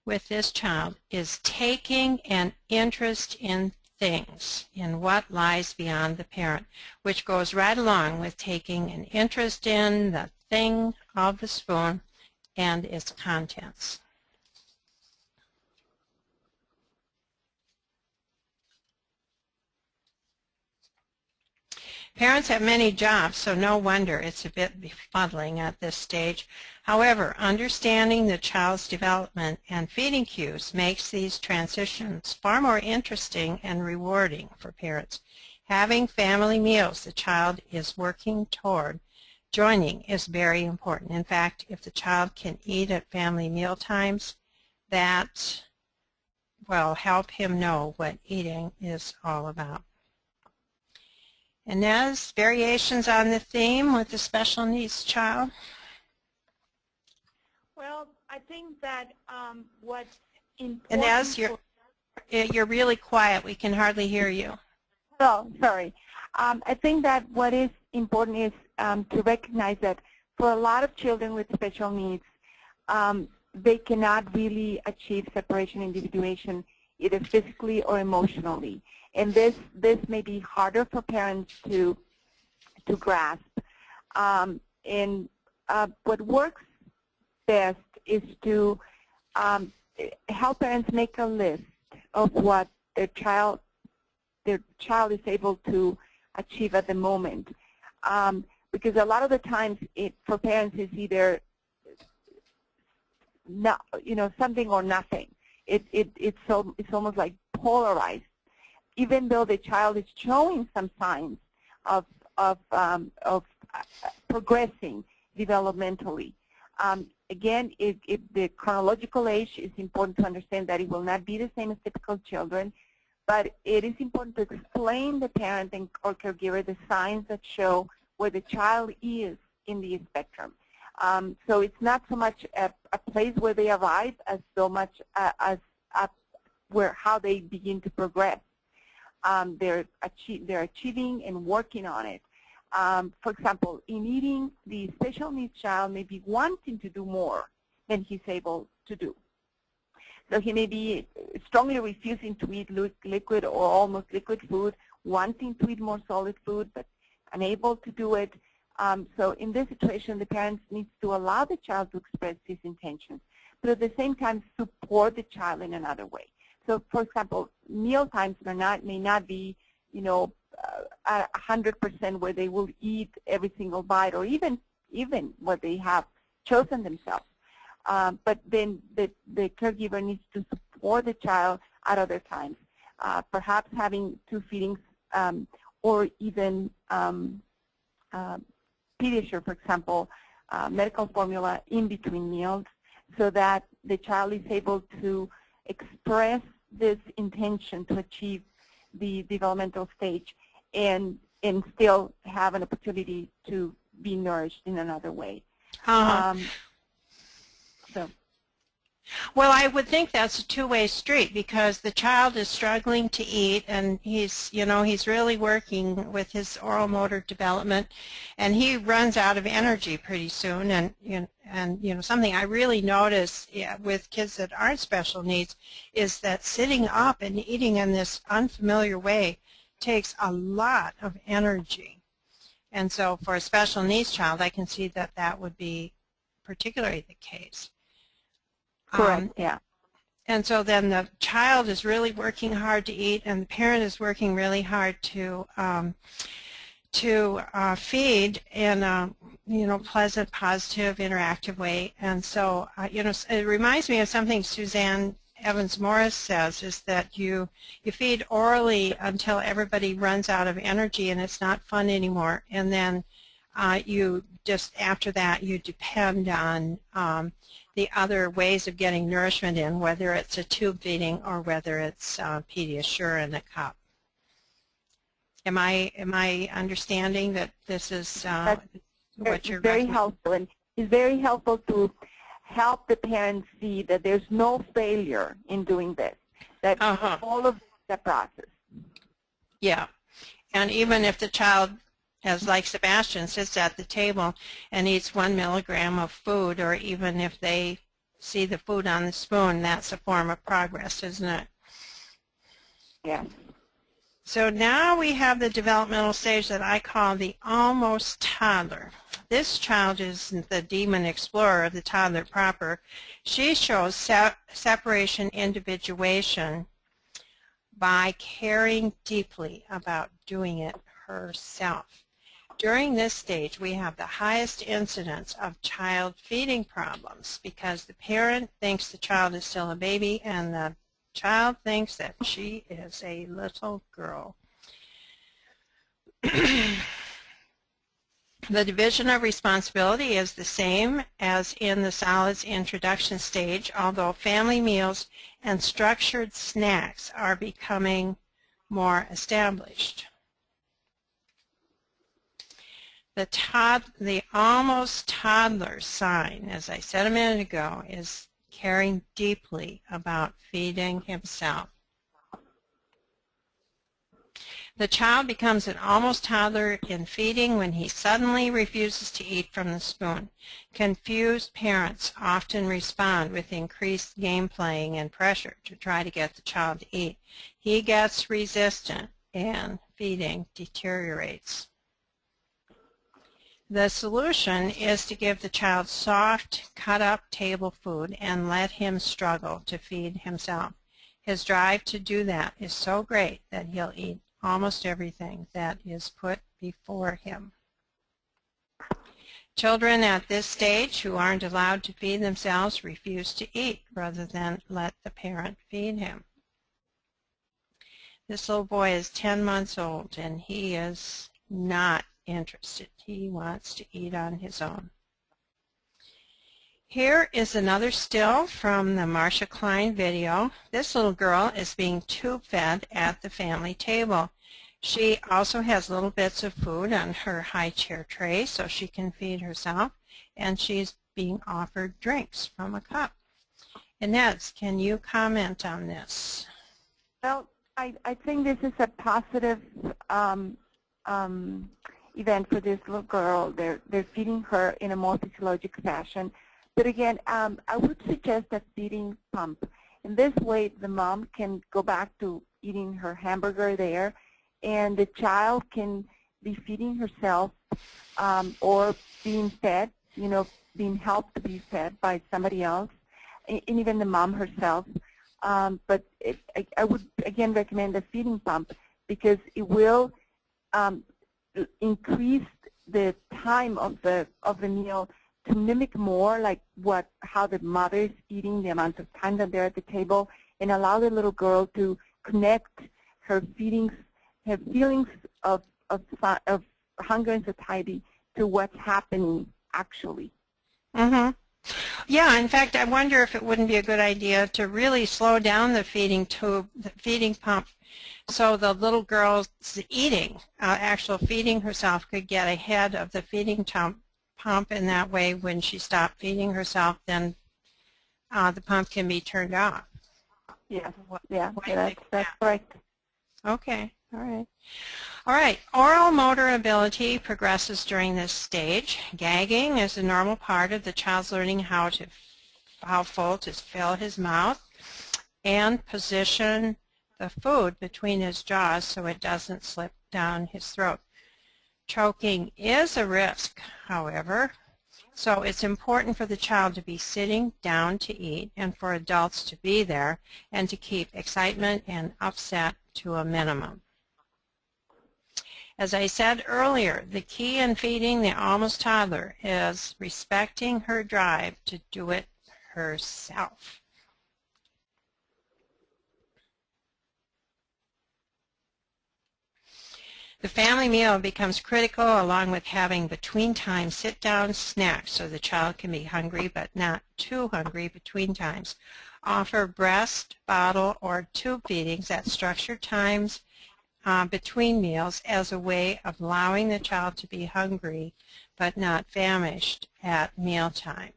with this child is taking an interest in things, in what lies beyond the parent, which goes right along with taking an interest in the thing of the spoon and its contents. Parents have many jobs, so no wonder it's a bit befuddling at this stage. However, understanding the child's development and feeding cues makes these transitions far more interesting and rewarding for parents. Having family meals the child is working toward joining is very important. In fact, if the child can eat at family meal times, that will help him know what eating is all about. Ines, variations on the theme with the special needs child? Well, I think that what's important... Ines, you're really quiet. We can hardly hear you. Oh, sorry. I think that what is important is to recognize that for a lot of children with special needs, they cannot really achieve separation individuation either physically or emotionally. And this may be harder for parents to grasp. What works best is to help parents make a list of what their child is able to achieve at the moment. Because a lot of the times for parents it's either something or nothing. It's almost like polarized. Even though the child is showing some signs of progressing developmentally. Again, the chronological age is important to understand that it will not be the same as typical children, but it is important to explain the parent or caregiver the signs that show where the child is in the spectrum. So it's not so much a place where they arrive as so much as how they begin to progress. They're achieving and working on it. For example, in eating, the special needs child may be wanting to do more than he's able to do. So he may be strongly refusing to eat liquid or almost liquid food, wanting to eat more solid food, but unable to do it. So in this situation, the parents need to allow the child to express his intentions, but at the same time support the child in another way. So, for example, meal times may not be, 100% where they will eat every single bite, or even what they have chosen themselves. But then the caregiver needs to support the child at other times, perhaps having 2 feedings or even Pediasure, for example, medical formula in between meals, so that the child is able to express this intention to achieve the developmental stage and still have an opportunity to be nourished in another way. Well, I would think that's a two-way street because the child is struggling to eat, and he's really working with his oral motor development, and he runs out of energy pretty soon. And something I really notice with kids that aren't special needs is that sitting up and eating in this unfamiliar way takes a lot of energy. And so for a special needs child, I can see that that would be particularly the case. Correct, yeah. And so then the child is really working hard to eat, and the parent is working really hard to feed in a pleasant, positive, interactive way. And so it reminds me of something Suzanne Evans-Morris says, is that you feed orally until everybody runs out of energy and it's not fun anymore, and then you just after that you depend on the other ways of getting nourishment in, whether it's a tube feeding or whether it's Pediasure in a cup. Am I understanding that this is what you're very helpful, and it's very helpful to help the parents see that there's no failure in doing this, that all of the process. Yeah, and even if the child, as like Sebastian, sits at the table and eats 1 milligram of food, or even if they see the food on the spoon, that's a form of progress, isn't it? Yes. So now we have the developmental stage that I call the almost toddler. This child is the demon explorer, the toddler proper. She shows separation, individuation by caring deeply about doing it herself. During this stage, we have the highest incidence of child feeding problems because the parent thinks the child is still a baby and the child thinks that she is a little girl. The division of responsibility is the same as in the solids introduction stage, although family meals and structured snacks are becoming more established. The almost toddler sign, as I said a minute ago, is caring deeply about feeding himself. The child becomes an almost toddler in feeding when he suddenly refuses to eat from the spoon. Confused parents often respond with increased game playing and pressure to try to get the child to eat. He gets resistant and feeding deteriorates. The solution is to give the child soft, cut-up table food and let him struggle to feed himself. His drive to do that is so great that he'll eat almost everything that is put before him. Children at this stage who aren't allowed to feed themselves refuse to eat rather than let the parent feed him. This little boy is 10 months old and he is not interested. He wants to eat on his own. Here is another still from the Marsha Klein video. This little girl is being tube-fed at the family table. She also has little bits of food on her high chair tray so she can feed herself, and she's being offered drinks from a cup. Ines, can you comment on this? Well, I think this is a positive event for this little girl. They're feeding her in a more physiologic fashion. But again, I would suggest a feeding pump. In this way, the mom can go back to eating her hamburger there, and the child can be feeding herself or being fed, being helped to be fed by somebody else, and even the mom herself. But I would, again, recommend a feeding pump because it will increase the time of the meal to mimic more like how the mother is eating, the amount of time that they're at the table, and allow the little girl to connect her feelings of hunger and satiety to what's happening actually. Mm-hmm. Yeah, in fact, I wonder if it wouldn't be a good idea to really slow down the feeding tube, the feeding pump, so the little girl's eating, actual feeding herself, could get ahead of the feeding pump, and that way when she stopped feeding herself, then the pump can be turned off. Yes. What Yeah. do you think of That's that? correct. Okay. All right. All right. Oral motor ability progresses during this stage. Gagging is a normal part of the child's learning how full to fill his mouth and position the food between his jaws so it doesn't slip down his throat. Choking is a risk, however, so it's important for the child to be sitting down to eat and for adults to be there and to keep excitement and upset to a minimum. As I said earlier, the key in feeding the almost toddler is respecting her drive to do it herself. The family meal becomes critical along with having between time sit-down snacks so the child can be hungry but not too hungry between times. Offer breast, bottle, or tube feedings at structured times between meals as a way of allowing the child to be hungry but not famished at mealtime.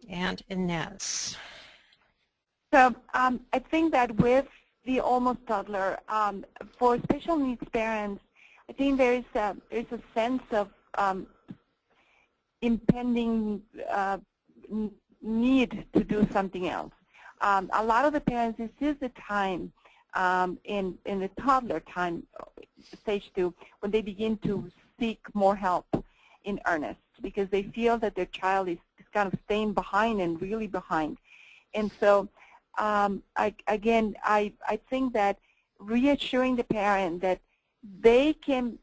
And Ines. So I think that with the almost toddler, for special needs parents, I think there's a sense of impending need to do something else. A lot of the parents, this is the time in the toddler time, stage 2, when they begin to seek more help in earnest because they feel that their child is kind of staying behind and really behind. And so I think that reassuring the parent that they can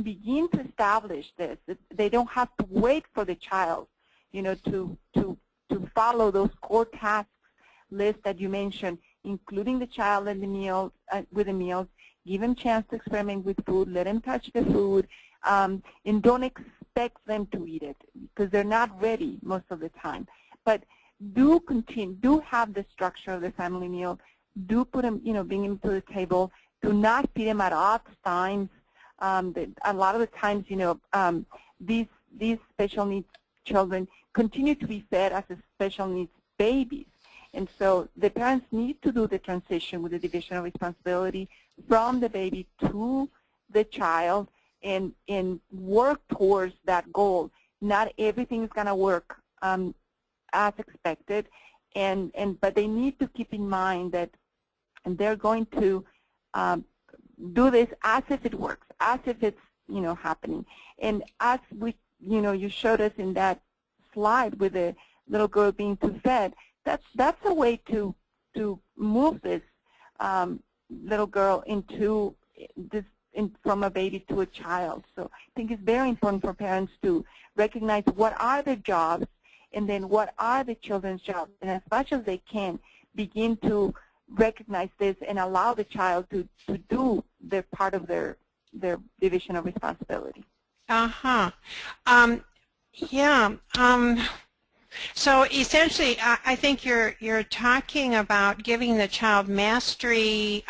begin to establish this, that they don't have to wait for the child, to follow those core tasks list that you mentioned, including the child and the meals with the meals. Give them a chance to experiment with food. Let them touch the food, and don't expect them to eat it because they're not ready most of the time. But do have the structure of the family meal. Do put them, bring them to the table. Do not feed them at odd times. A lot of the times, these special needs children continue to be fed as a special needs babies. And so the parents need to do the transition with the division of responsibility from the baby to the child and work towards that goal. Not everything is going to work as expected, but they need to keep in mind that they're going to do this as if it works, as if it's happening. And as we, you showed us in that slide with the little girl being fed, that's a way to move this little girl into this from a baby to a child. So I think it's very important for parents to recognize what are their jobs and then what are the children's jobs, and as much as they can begin to recognize this and allow the child to do their part of their division of responsibility. So essentially, I think you're talking about giving the child mastery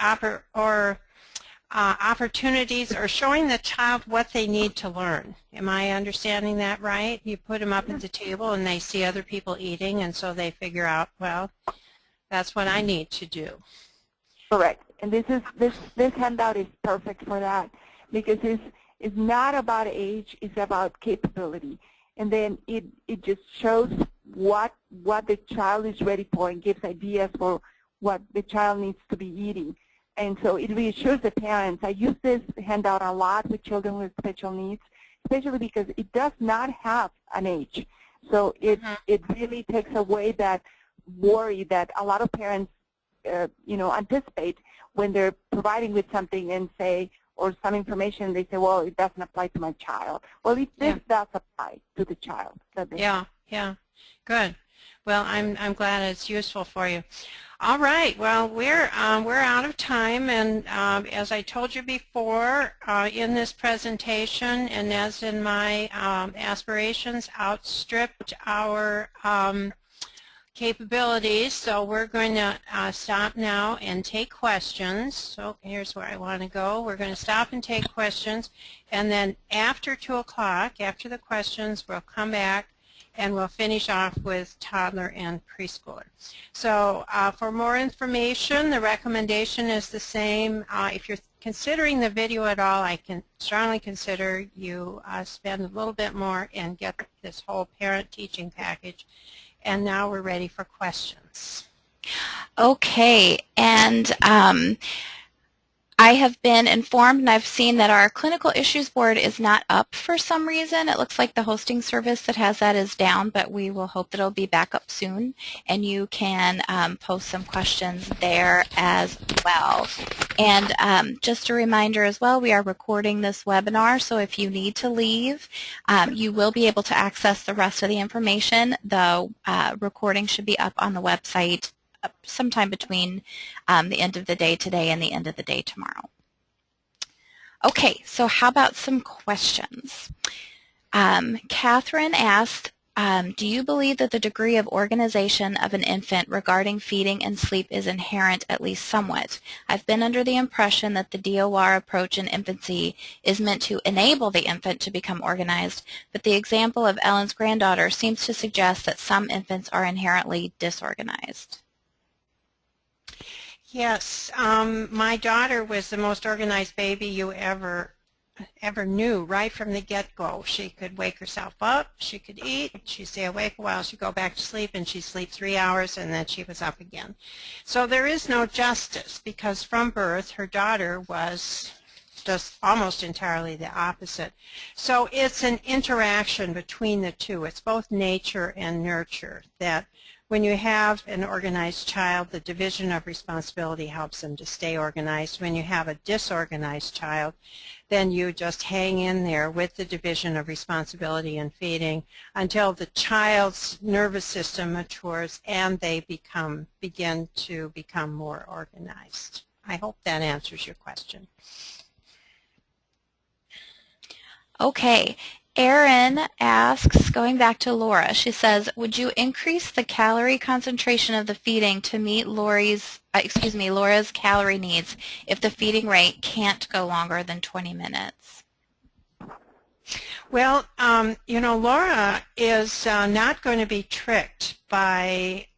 opportunities or showing the child what they need to learn. Am I understanding that right? You put them up at the table and they see other people eating, and so they figure out, well, that's what I need to do. Correct. And this handout is perfect for that because it's not about age, it's about capability. And then it just shows what the child is ready for and gives ideas for what the child needs to be eating. And so it reassures the parents. I use this handout a lot with children with special needs, especially because it does not have an age. So it really takes away that worry that a lot of parents anticipate when they're providing with something and say, or some information, they say, well, it doesn't apply to my child. Well, this does apply to the child. Yeah, good. Well, I'm glad it's useful for you. All right, well, we're out of time, and as I told you before, in this presentation, and as in my aspirations, outstripped our capabilities, so we're going to stop now and take questions. So here's where I want to go. We're going to stop and take questions, and then after 2 o'clock, after the questions, we'll come back and we'll finish off with toddler and preschooler. So for more information, the recommendation is the same. If you're considering the video at all, I can strongly consider you spend a little bit more and get this whole parent teaching package. And now we're ready for questions. Okay, and I have been informed and I've seen that our clinical issues board is not up for some reason. It looks like the hosting service that has that is down, but we will hope that it'll be back up soon, and you can post some questions there as well. And just a reminder as well, we are recording this webinar, so if you need to leave, you will be able to access the rest of the information. The recording should be up on the website sometime between the end of the day today and the end of the day tomorrow. Okay, so how about some questions? Catherine asked, do you believe that the degree of organization of an infant regarding feeding and sleep is inherent, at least somewhat? I've been under the impression that the DOR approach in infancy is meant to enable the infant to become organized, but the example of Ellyn's granddaughter seems to suggest that some infants are inherently disorganized. Yes, my daughter was the most organized baby you ever knew right from the get-go. She could wake herself up, she could eat, she'd stay awake a while, she'd go back to sleep, and she'd sleep 3 hours, and then she was up again. So there is no justice, because from birth her daughter was just almost entirely the opposite. So it's an interaction between the two. It's both nature and nurture, that when you have an organized child, the division of responsibility helps them to stay organized. When you have a disorganized child, then you just hang in there with the division of responsibility and feeding until the child's nervous system matures and they begin to become more organized. I hope that answers your question. Okay. Erin asks, going back to Laura, she says, would you increase the calorie concentration of the feeding to meet Laura's calorie needs if the feeding rate can't go longer than 20 minutes? Well, you know, Laura is not going to be tricked by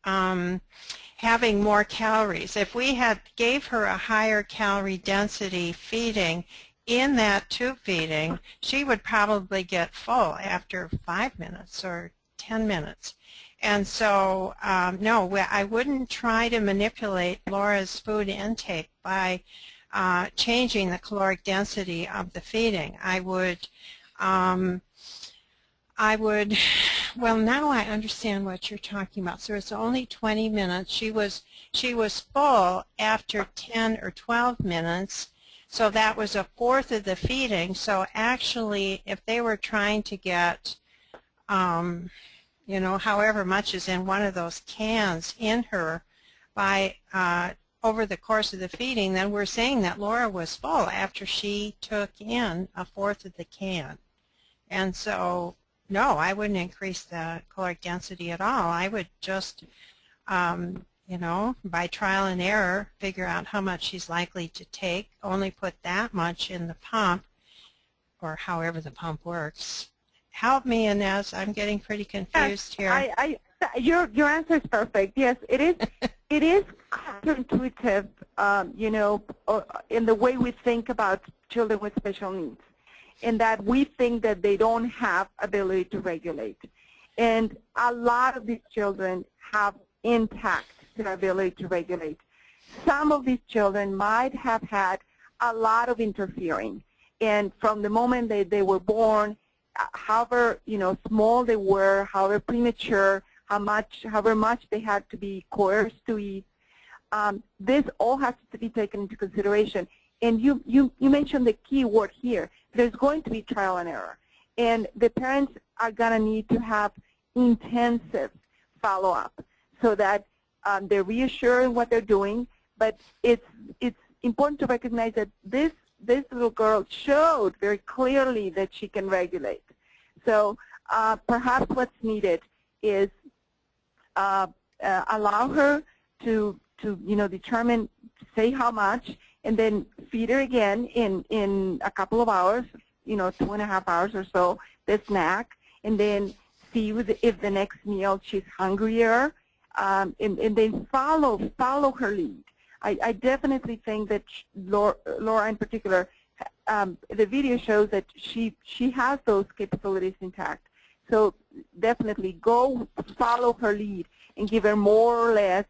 having more calories. If we gave her a higher calorie density feeding, in that tube feeding, she would probably get full after 5 minutes or 10 minutes. And so, no, I wouldn't try to manipulate Laura's food intake by changing the caloric density of the feeding. I would, well, now I understand what you're talking about. So it's only 20 minutes. She was full after 10 or 12 minutes. So that was a fourth of the feeding. So actually, if they were trying to get, you know, however much is in one of those cans in her by over the course of the feeding, then we're saying that Laura was full after she took in a fourth of the can. And so, no, I wouldn't increase the caloric density at all. I would just, you know, by trial and error, figure out how much she's likely to take, only put that much in the pump, or however the pump works. Help me, Ines. I'm getting pretty confused here. Your answer is perfect. Yes, it is. It is counterintuitive, you know, in the way we think about children with special needs, in that we think that they don't have ability to regulate. And a lot of these children have intact their ability to regulate. Some of these children might have had a lot of interfering, and from the moment they were born, however, you know, small they were, however premature, however much they had to be coerced to eat, this all has to be taken into consideration. And you mentioned the key word here. There's going to be trial and error, and the parents are going to need to have intensive follow-up so that they're reassured in what they're doing. But it's important to recognize that this little girl showed very clearly that she can regulate. So perhaps what's needed is allow her to you know, determine, say how much, and then feed her again in a couple of hours, you know, 2.5 hours or so, the snack, and then see if the next meal she's hungrier, and then follow her lead. I definitely think that Laura in particular, the video shows that she has those capabilities intact. So definitely go follow her lead and give her more or less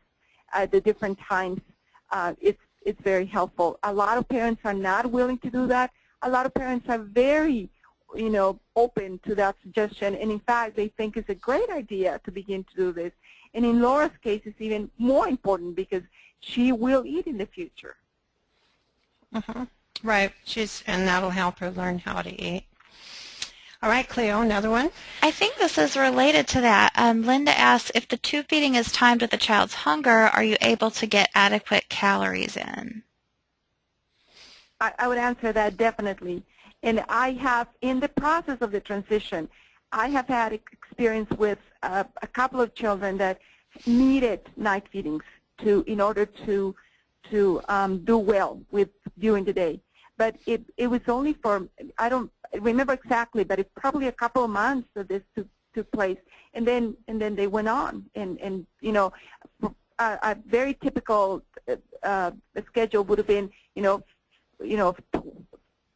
at the different times. It's very helpful. A lot of parents are not willing to do that. A lot of parents are very, open to that suggestion, and in fact, they think it's a great idea to begin to do this. And in Laura's case, it's even more important because she will eat in the future. Right, and that'll help her learn how to eat. All right, Cleo, another one. I think this is related to that. Linda asks, if the tube feeding is timed with the child's hunger, are you able to get adequate calories in? I would answer that definitely. And I have, in the process of the transition, I have had experience with a couple of children that needed night feedings in order to do well during the day. But it was only for, I don't remember exactly, but it's probably a couple of months that this took place, and then they went on, and a very typical schedule would have been,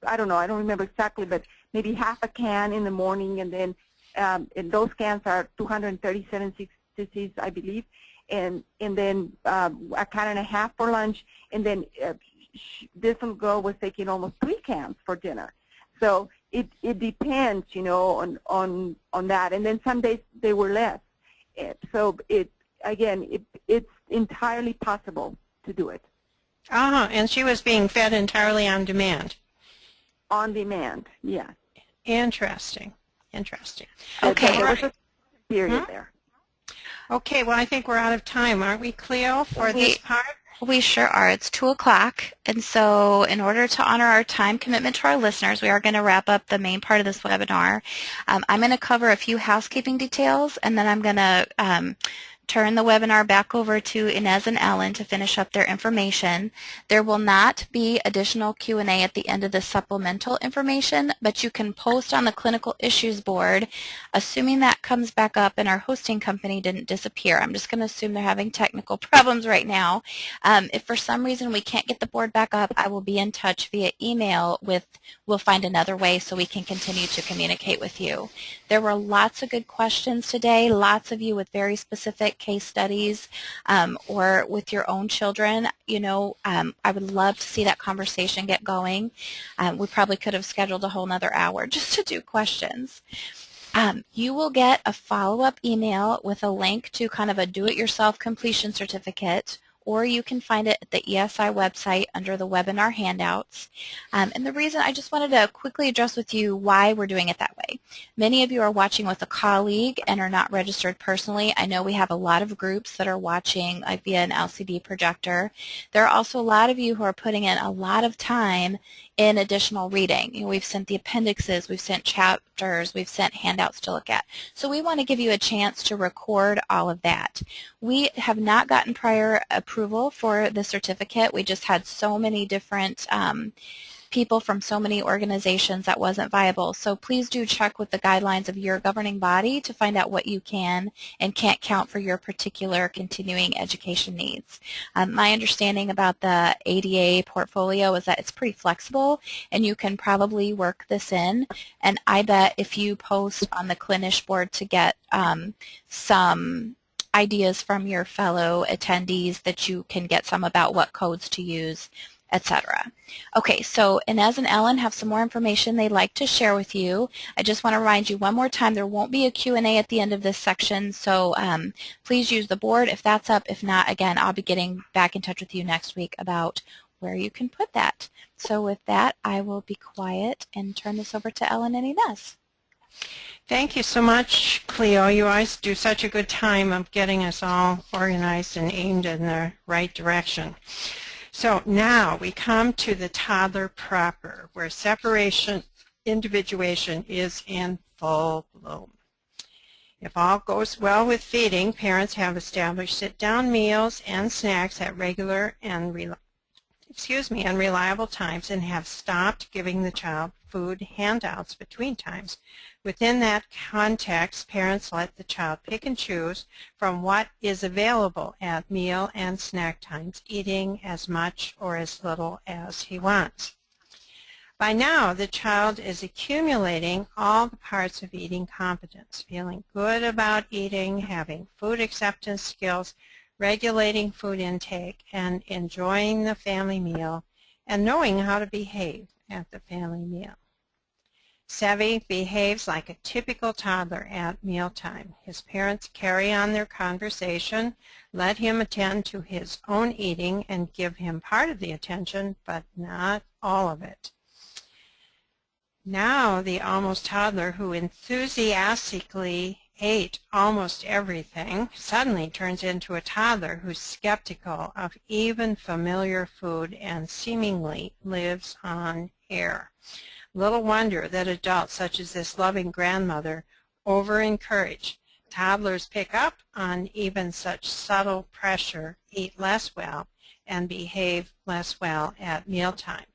I don't know, I don't remember exactly, but maybe half a can in the morning, and then and those cans are 237 cc's, I believe, and then a can and a half for lunch, and then this little girl was taking almost 3 cans for dinner. So it depends, on that. And then some days they were less. So it's entirely possible to do it. And she was being fed entirely on demand. On demand, yes. Interesting. Interesting. Okay. There was a period there. Okay, well, I think we're out of time, aren't we, Cleo, for this part? We sure are. It's 2 o'clock, and so in order to honor our time commitment to our listeners, we are going to wrap up the main part of this webinar. I'm going to cover a few housekeeping details, and then I'm going to turn the webinar back over to Ines and Ellyn to finish up their information. There will not be additional Q&A at the end of the supplemental information, but you can post on the clinical issues board, assuming that comes back up and our hosting company didn't disappear. I'm just going to assume they're having technical problems right now. If for some reason we can't get the board back up, I will be in touch via email we'll find another way so we can continue to communicate with you. There were lots of good questions today, lots of you with very specific case studies or with your own children. I would love to see that conversation get going. We probably could have scheduled a whole nother hour just to do questions. You will get a follow-up email with a link to kind of a do-it-yourself completion certificate, or you can find it at the ESI website under the webinar handouts. And the reason I just wanted to quickly address with you why we're doing it that way. Many of you are watching with a colleague and are not registered personally. I know we have a lot of groups that are watching via an LCD projector. There are also a lot of you who are putting in a lot of time in additional reading. We've sent the appendixes, we've sent chapters, we've sent handouts to look at. So we want to give you a chance to record all of that. We have not gotten prior approval for the certificate. We just had so many different people from so many organizations that wasn't viable. So please do check with the guidelines of your governing body to find out what you can and can't count for your particular continuing education needs. My understanding about the ADA portfolio is that it's pretty flexible and you can probably work this in. And I bet if you post on the Clinish board to get some ideas from your fellow attendees that you can get some about what codes to use, etc. Okay, so Ines and Ellyn have some more information they'd like to share with you. I just want to remind you one more time, there won't be a Q&A at the end of this section, so please use the board if that's up. If not, again, I'll be getting back in touch with you next week about where you can put that. So with that, I will be quiet and turn this over to Ellyn and Ines. Thank you so much, Cleo. You always do such a good time of getting us all organized and aimed in the right direction. So now we come to the toddler proper, where separation, individuation is in full bloom. If all goes well with feeding, parents have established sit-down meals and snacks at regular and reliable times and have stopped giving the child food handouts between times. Within that context, parents let the child pick and choose from what is available at meal and snack times, eating as much or as little as he wants. By now, the child is accumulating all the parts of eating competence, feeling good about eating, having food acceptance skills, regulating food intake, and enjoying the family meal, and knowing how to behave at the family meal. Sevi behaves like a typical toddler at mealtime. His parents carry on their conversation, let him attend to his own eating, and give him part of the attention, but not all of it. Now the almost toddler who enthusiastically ate almost everything suddenly turns into a toddler who's skeptical of even familiar food and seemingly lives on air. Little wonder that adults such as this loving grandmother over-encourage. Toddlers pick up on even such subtle pressure, eat less well, and behave less well at mealtime.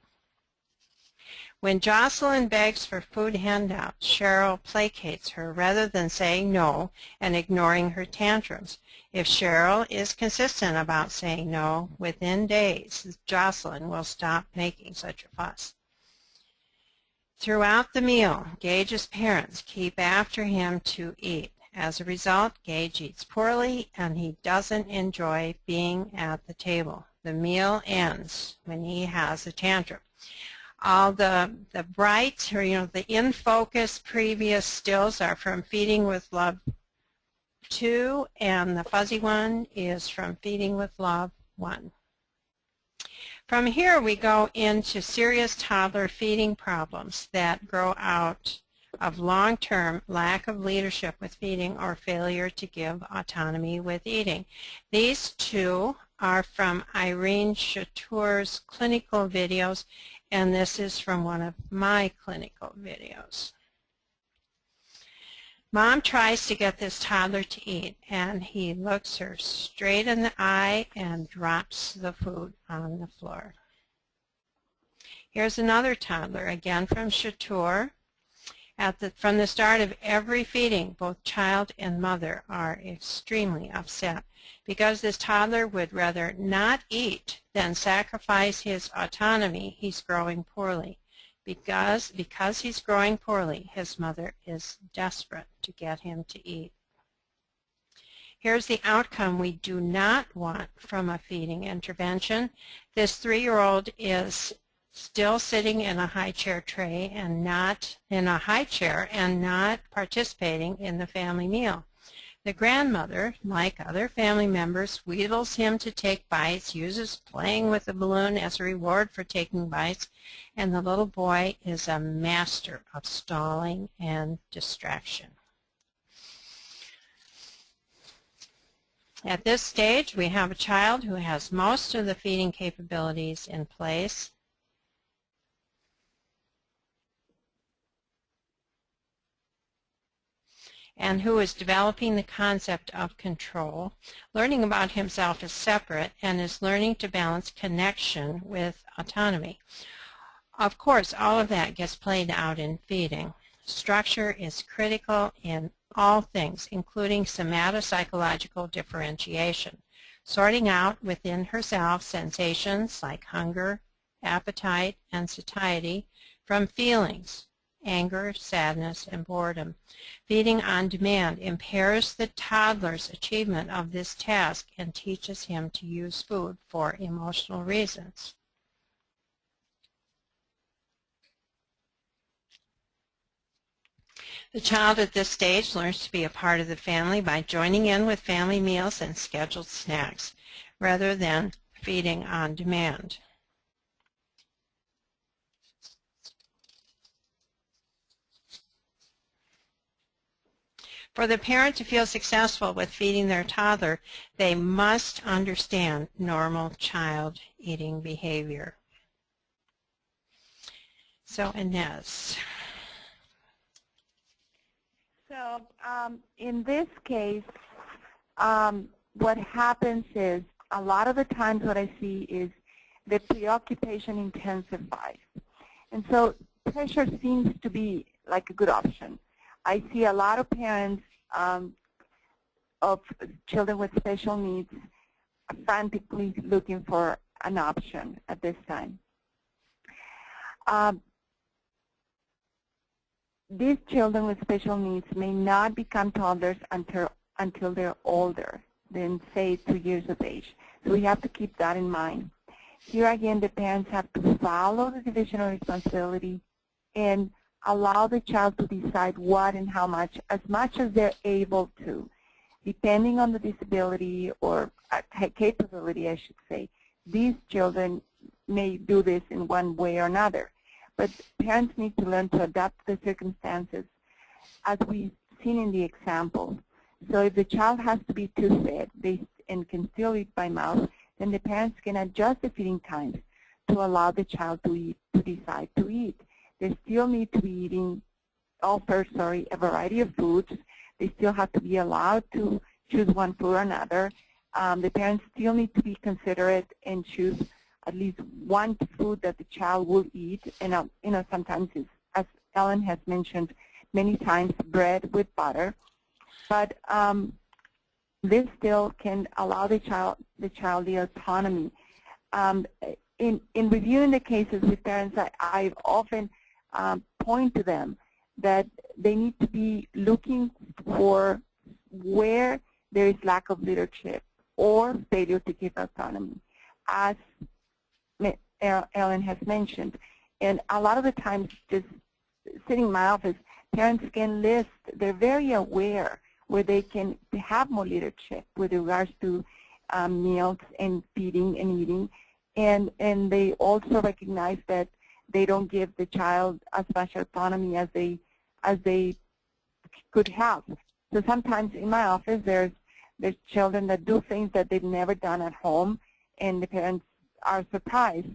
When Jocelyn begs for food handouts, Cheryl placates her rather than saying no and ignoring her tantrums. If Cheryl is consistent about saying no, within days, Jocelyn will stop making such a fuss. Throughout the meal, Gage's parents keep after him to eat. As a result, Gage eats poorly and he doesn't enjoy being at the table. The meal ends when he has a tantrum. All the bright, or the in focus previous stills are from Feeding with Love 2, and the fuzzy one is from Feeding with Love 1. From here we go into serious toddler feeding problems that grow out of long-term lack of leadership with feeding or failure to give autonomy with eating. These two are from Irene Chatour's clinical videos, and this is from one of my clinical videos. Mom tries to get this toddler to eat, and he looks her straight in the eye and drops the food on the floor. Here's another toddler, again from Chatour. From the start of every feeding, both child and mother are extremely upset because this toddler would rather not eat than sacrifice his autonomy. He's growing poorly. Because he's growing poorly, his mother is desperate to get him to eat. Here's the outcome we do not want from a feeding intervention. This 3-year-old is still sitting in a high chair tray and not participating in the family meal. The grandmother, like other family members, wheedles him to take bites, uses playing with the balloon as a reward for taking bites, and the little boy is a master of stalling and distraction. At this stage, we have a child who has most of the feeding capabilities in place. And who is developing the concept of control, learning about himself as separate, and is learning to balance connection with autonomy. Of course, all of that gets played out in feeding. Structure is critical in all things, including somatopsychological differentiation, sorting out within herself sensations like hunger, appetite, and satiety from feelings, anger, sadness, and boredom. Feeding on demand impairs the toddler's achievement of this task and teaches him to use food for emotional reasons. The child at this stage learns to be a part of the family by joining in with family meals and scheduled snacks, rather than feeding on demand. For the parent to feel successful with feeding their toddler, they must understand normal child eating behavior. So, Ines. So in this case, what happens is a lot of the times what I see is the preoccupation intensifies. And so pressure seems to be like a good option. I see a lot of parents of children with special needs frantically looking for an option at this time. These children with special needs may not become toddlers until they're older than, say, 2 years of age. So we have to keep that in mind. Here again, the parents have to follow the division of responsibility and allow the child to decide what and how much as they're able to, depending on the disability or capability, I should say. These children may do this in one way or another, but parents need to learn to adapt to the circumstances as we've seen in the example. So if the child has to be tooth-fed and can still eat by mouth, then the parents can adjust the feeding times to allow the child to decide to eat. They still need to be eating, a variety of foods. They still have to be allowed to choose one food or another. The parents still need to be considerate and choose at least one food that the child will eat. And sometimes it's, as Ellyn has mentioned many times, bread with butter. But this still can allow the child the autonomy. In reviewing the cases with parents, I've often point to them that they need to be looking for where there is lack of leadership or failure to give autonomy, as Ellyn has mentioned. And a lot of the times, just sitting in my office, parents can list, they're very aware where they can have more leadership with regards to meals and feeding and eating. And they also recognize that they don't give the child as much autonomy as they could have. So sometimes in my office there's children that do things that they've never done at home, and the parents are surprised.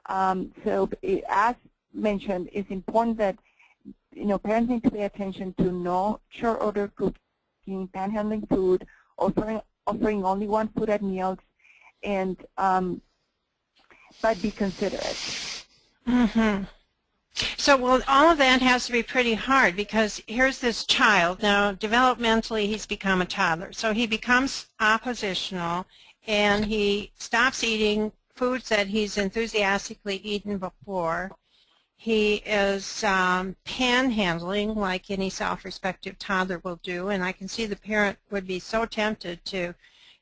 So as mentioned, it's important that parents need to pay attention to no short order cooking, panhandling food, offering only one food at meals, and but be considerate. Mm-hmm. So, well, all of that has to be pretty hard, because here's this child. Now, developmentally, he's become a toddler. So he becomes oppositional, and he stops eating foods that he's enthusiastically eaten before. He is panhandling like any self-respective toddler will do, and I can see the parent would be so tempted to,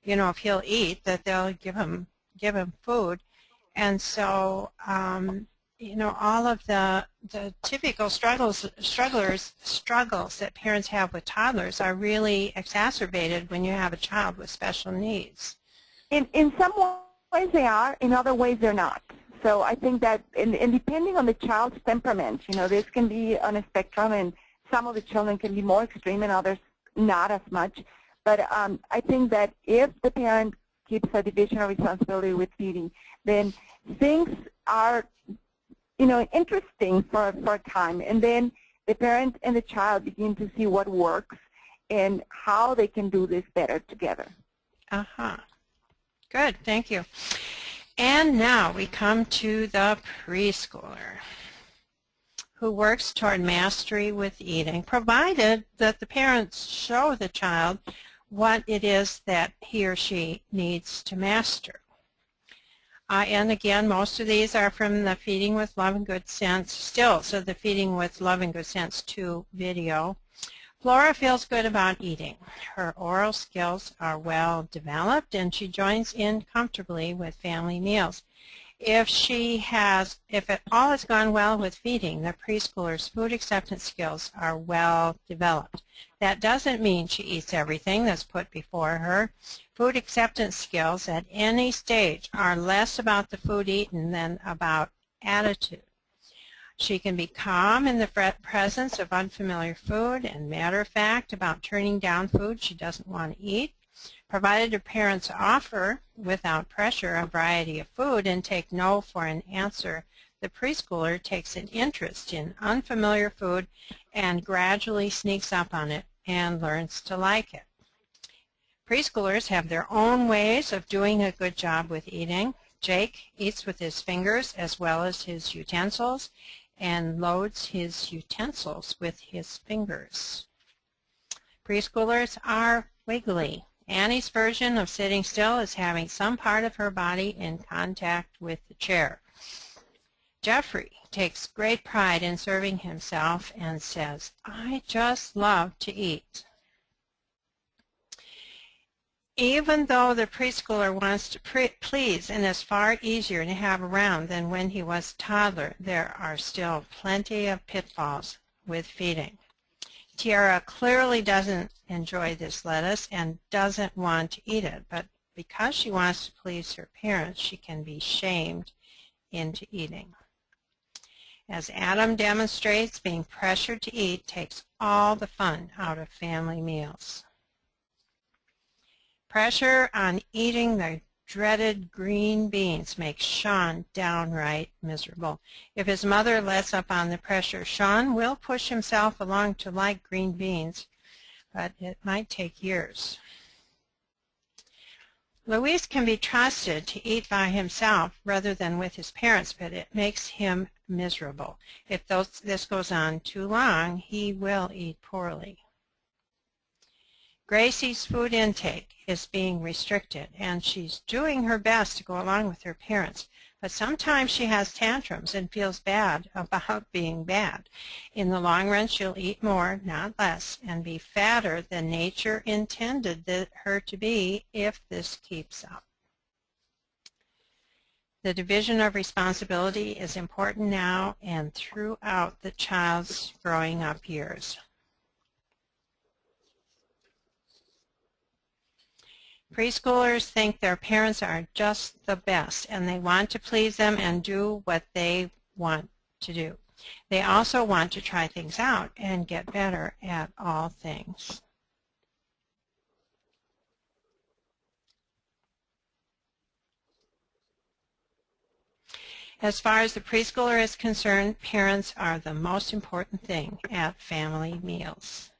if he'll eat, that they'll give him food. And so, all of the typical struggles that parents have with toddlers are really exacerbated when you have a child with special needs. In some ways they are, in other ways they're not. So I think that, and depending on the child's temperament, this can be on a spectrum, and some of the children can be more extreme and others not as much. But I think that if the parent keeps a division of responsibility with feeding, then things are interesting for a time, and then the parent and the child begin to see what works and how they can do this better together. Good, thank you. And now we come to the preschooler who works toward mastery with eating, provided that the parents show the child what it is that he or she needs to master. And again, most of these are from the Feeding with Love and Good Sense stills, so the Feeding with Love and Good Sense 2 video. Flora feels good about eating. Her oral skills are well developed, and she joins in comfortably with family meals. If it all has gone well with feeding, the preschooler's food acceptance skills are well developed. That doesn't mean she eats everything that's put before her. Food acceptance skills at any stage are less about the food eaten than about attitude. She can be calm in the presence of unfamiliar food and matter-of-fact about turning down food she doesn't want to eat. Provided her parents offer, without pressure, a variety of food and take no for an answer, the preschooler takes an interest in unfamiliar food and gradually sneaks up on it and learns to like it. Preschoolers have their own ways of doing a good job with eating. Jake eats with his fingers as well as his utensils, and loads his utensils with his fingers. Preschoolers are wiggly. Annie's version of sitting still is having some part of her body in contact with the chair. Jeffrey takes great pride in serving himself and says, "I just love to eat." Even though the preschooler wants to please and is far easier to have around than when he was a toddler, there are still plenty of pitfalls with feeding. Tiara clearly doesn't enjoy this lettuce and doesn't want to eat it, but because she wants to please her parents, she can be shamed into eating. As Adam demonstrates, being pressured to eat takes all the fun out of family meals. Pressure on eating the dreaded green beans makes Sean downright miserable. If his mother lets up on the pressure, Sean will push himself along to like green beans, but it might take years. Luis can be trusted to eat by himself rather than with his parents, but it makes him miserable. If this goes on too long, he will eat poorly. Gracie's food intake is being restricted, and she's doing her best to go along with her parents, but sometimes she has tantrums and feels bad about being bad. In the long run, she'll eat more, not less, and be fatter than nature intended her to be if this keeps up. The division of responsibility is important now and throughout the child's growing up years. Preschoolers think their parents are just the best, and they want to please them and do what they want to do. They also want to try things out and get better at all things. As far as the preschooler is concerned, parents are the most important thing at family meals.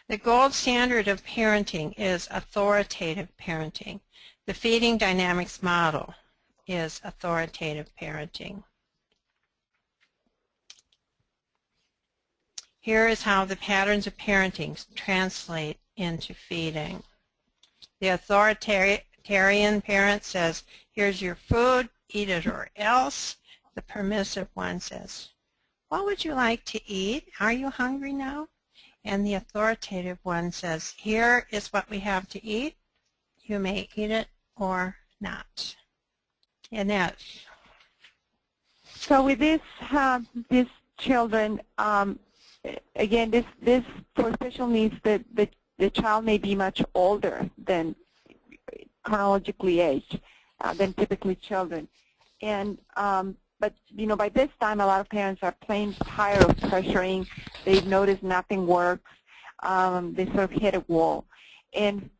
The gold standard of parenting is authoritative parenting. The feeding dynamics model is authoritative parenting. Here is how the patterns of parenting translate into feeding. The authoritarian parent says, "Here's your food, eat it or else." The permissive one says, "What would you like to eat? Are you hungry now?" And the authoritative one says, "Here is what we have to eat. You may eat it or not." Ines. So with these children, again, this for special needs, the child may be much older than chronologically aged than typically children, and but by this time, a lot of parents are plain tired of pressuring. They've noticed nothing works. They sort of hit a wall. And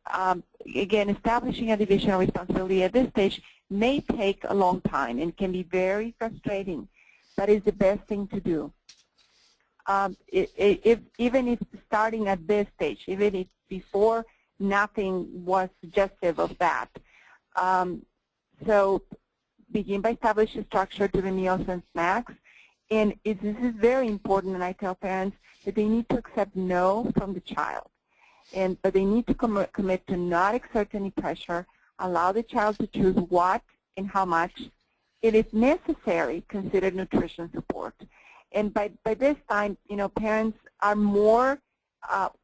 again, establishing a division of responsibility at this stage may take a long time and can be very frustrating, but it's the best thing to do. Even if starting at this stage, even if before nothing was suggestive of that. So begin by establishing structure to the meals and snacks. And this is very important, and I tell parents that they need to accept no from the child. But they need to commit to not exert any pressure, allow the child to choose what and how much. It is necessary, consider nutrition support. And by this time, parents are more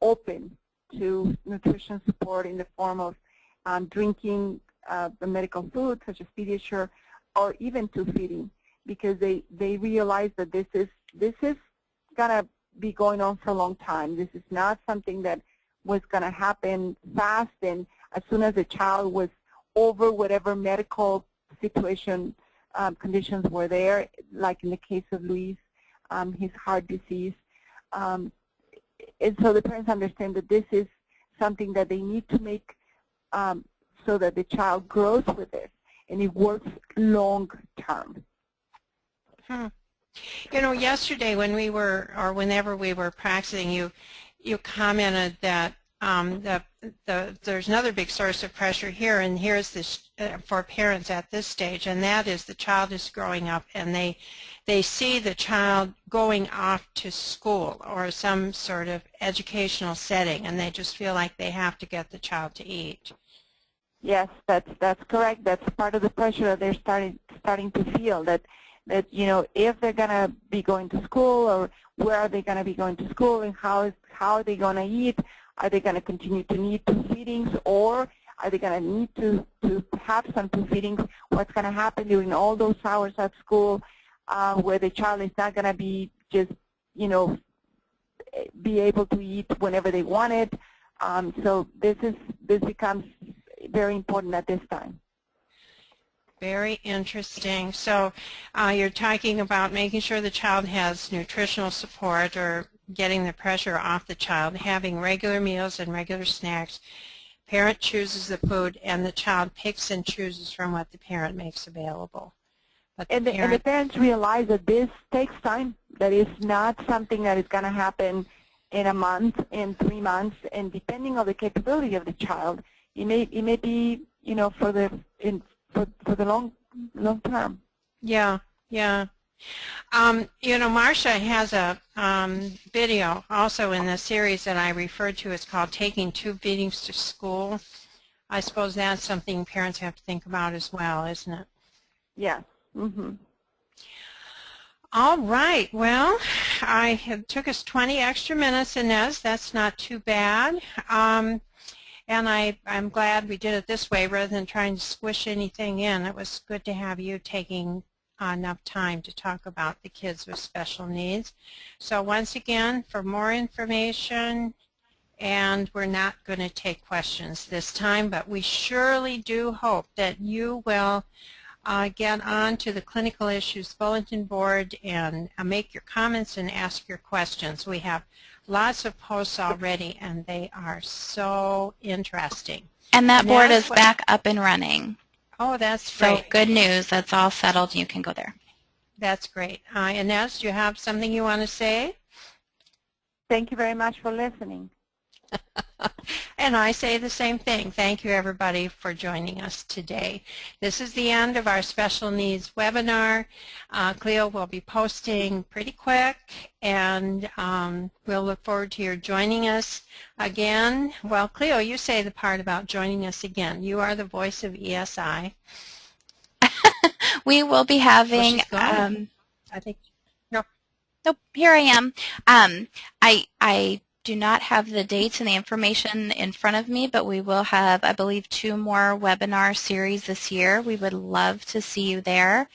open to nutrition support in the form of drinking the medical food, such as Pediasure, or even to feeding, because they realize that this is going to be going on for a long time. This is not something that was going to happen fast, and as soon as the child was over whatever medical situation conditions were there, like in the case of Luis, his heart disease. And so the parents understand that this is something that they need to make so that the child grows with it, and it works long term. Yesterday when we were, or whenever we were practicing, you commented that there's another big source of pressure here, and here's this for parents at this stage, and that is the child is growing up, and they see the child going off to school or some sort of educational setting, and they just feel like they have to get the child to eat. Yes, that's correct. That's part of the pressure that they're starting to feel, that you know, if they're going to be going to school, or where are they going to be going to school, and how are they going to eat? Are they going to continue to need 2 feedings, or are they going to need to have some 2 feedings? What's going to happen during all those hours at school where the child is not going to be just, you know, be able to eat whenever they want it? So this becomes very important at this time. Very interesting. So you're talking about making sure the child has nutritional support, or getting the pressure off the child, having regular meals and regular snacks. Parent chooses the food, and the child picks and chooses from what the parent makes available. But the parents realize that this takes time, that it's not something that is going to happen in a month, in 3 months, and depending on the capability of the child, it may be, you know, for the long term. Yeah, yeah. You know, Marcia has a video also in the series that I referred to. It's called Taking 2 Feedings to School. I suppose that's something parents have to think about as well, isn't it? Yeah. Mm-hmm. All right. Well, it took us 20 extra minutes, Ines. That's not too bad. And I'm glad we did it this way rather than trying to squish anything in. It was good to have you taking enough time to talk about the kids with special needs. So once again, for more information, and we're not going to take questions this time, but we surely do hope that you will get on to the Clinical Issues Bulletin Board and make your comments and ask your questions. We have lots of posts already, and they are so interesting. And that board is back up and running. Oh, that's great. So good news. That's all settled. You can go there. That's great. Ines, do you have something you want to say? Thank you very much for listening. And I say the same thing. Thank you, everybody, for joining us today. This is the end of our special needs webinar. Cleo will be posting pretty quick, and we'll look forward to your joining us again. Well, Cleo, you say the part about joining us again. You are the voice of ESI. We will be having. I think. No. Nope. Here I am. I do not have the dates and the information in front of me, but we will have, I believe, 2 more webinar series this year. We would love to see you there.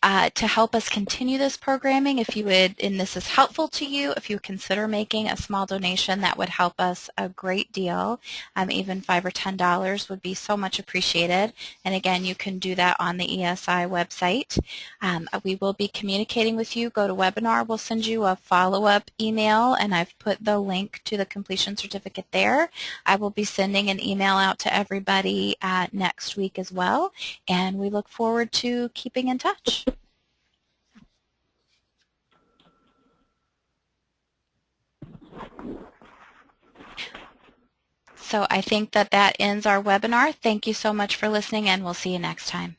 To help us continue this programming, if you would, and this is helpful to you, if you would consider making a small donation, that would help us a great deal. Even $5 or $10 would be so much appreciated. And again, you can do that on the ESI website. We will be communicating with you. Go to webinar. We'll send you a follow-up email, and I've put the link to the completion certificate there. I will be sending an email out to everybody next week as well, and we look forward to keeping in touch. So I think that ends our webinar. Thank you so much for listening, and we'll see you next time.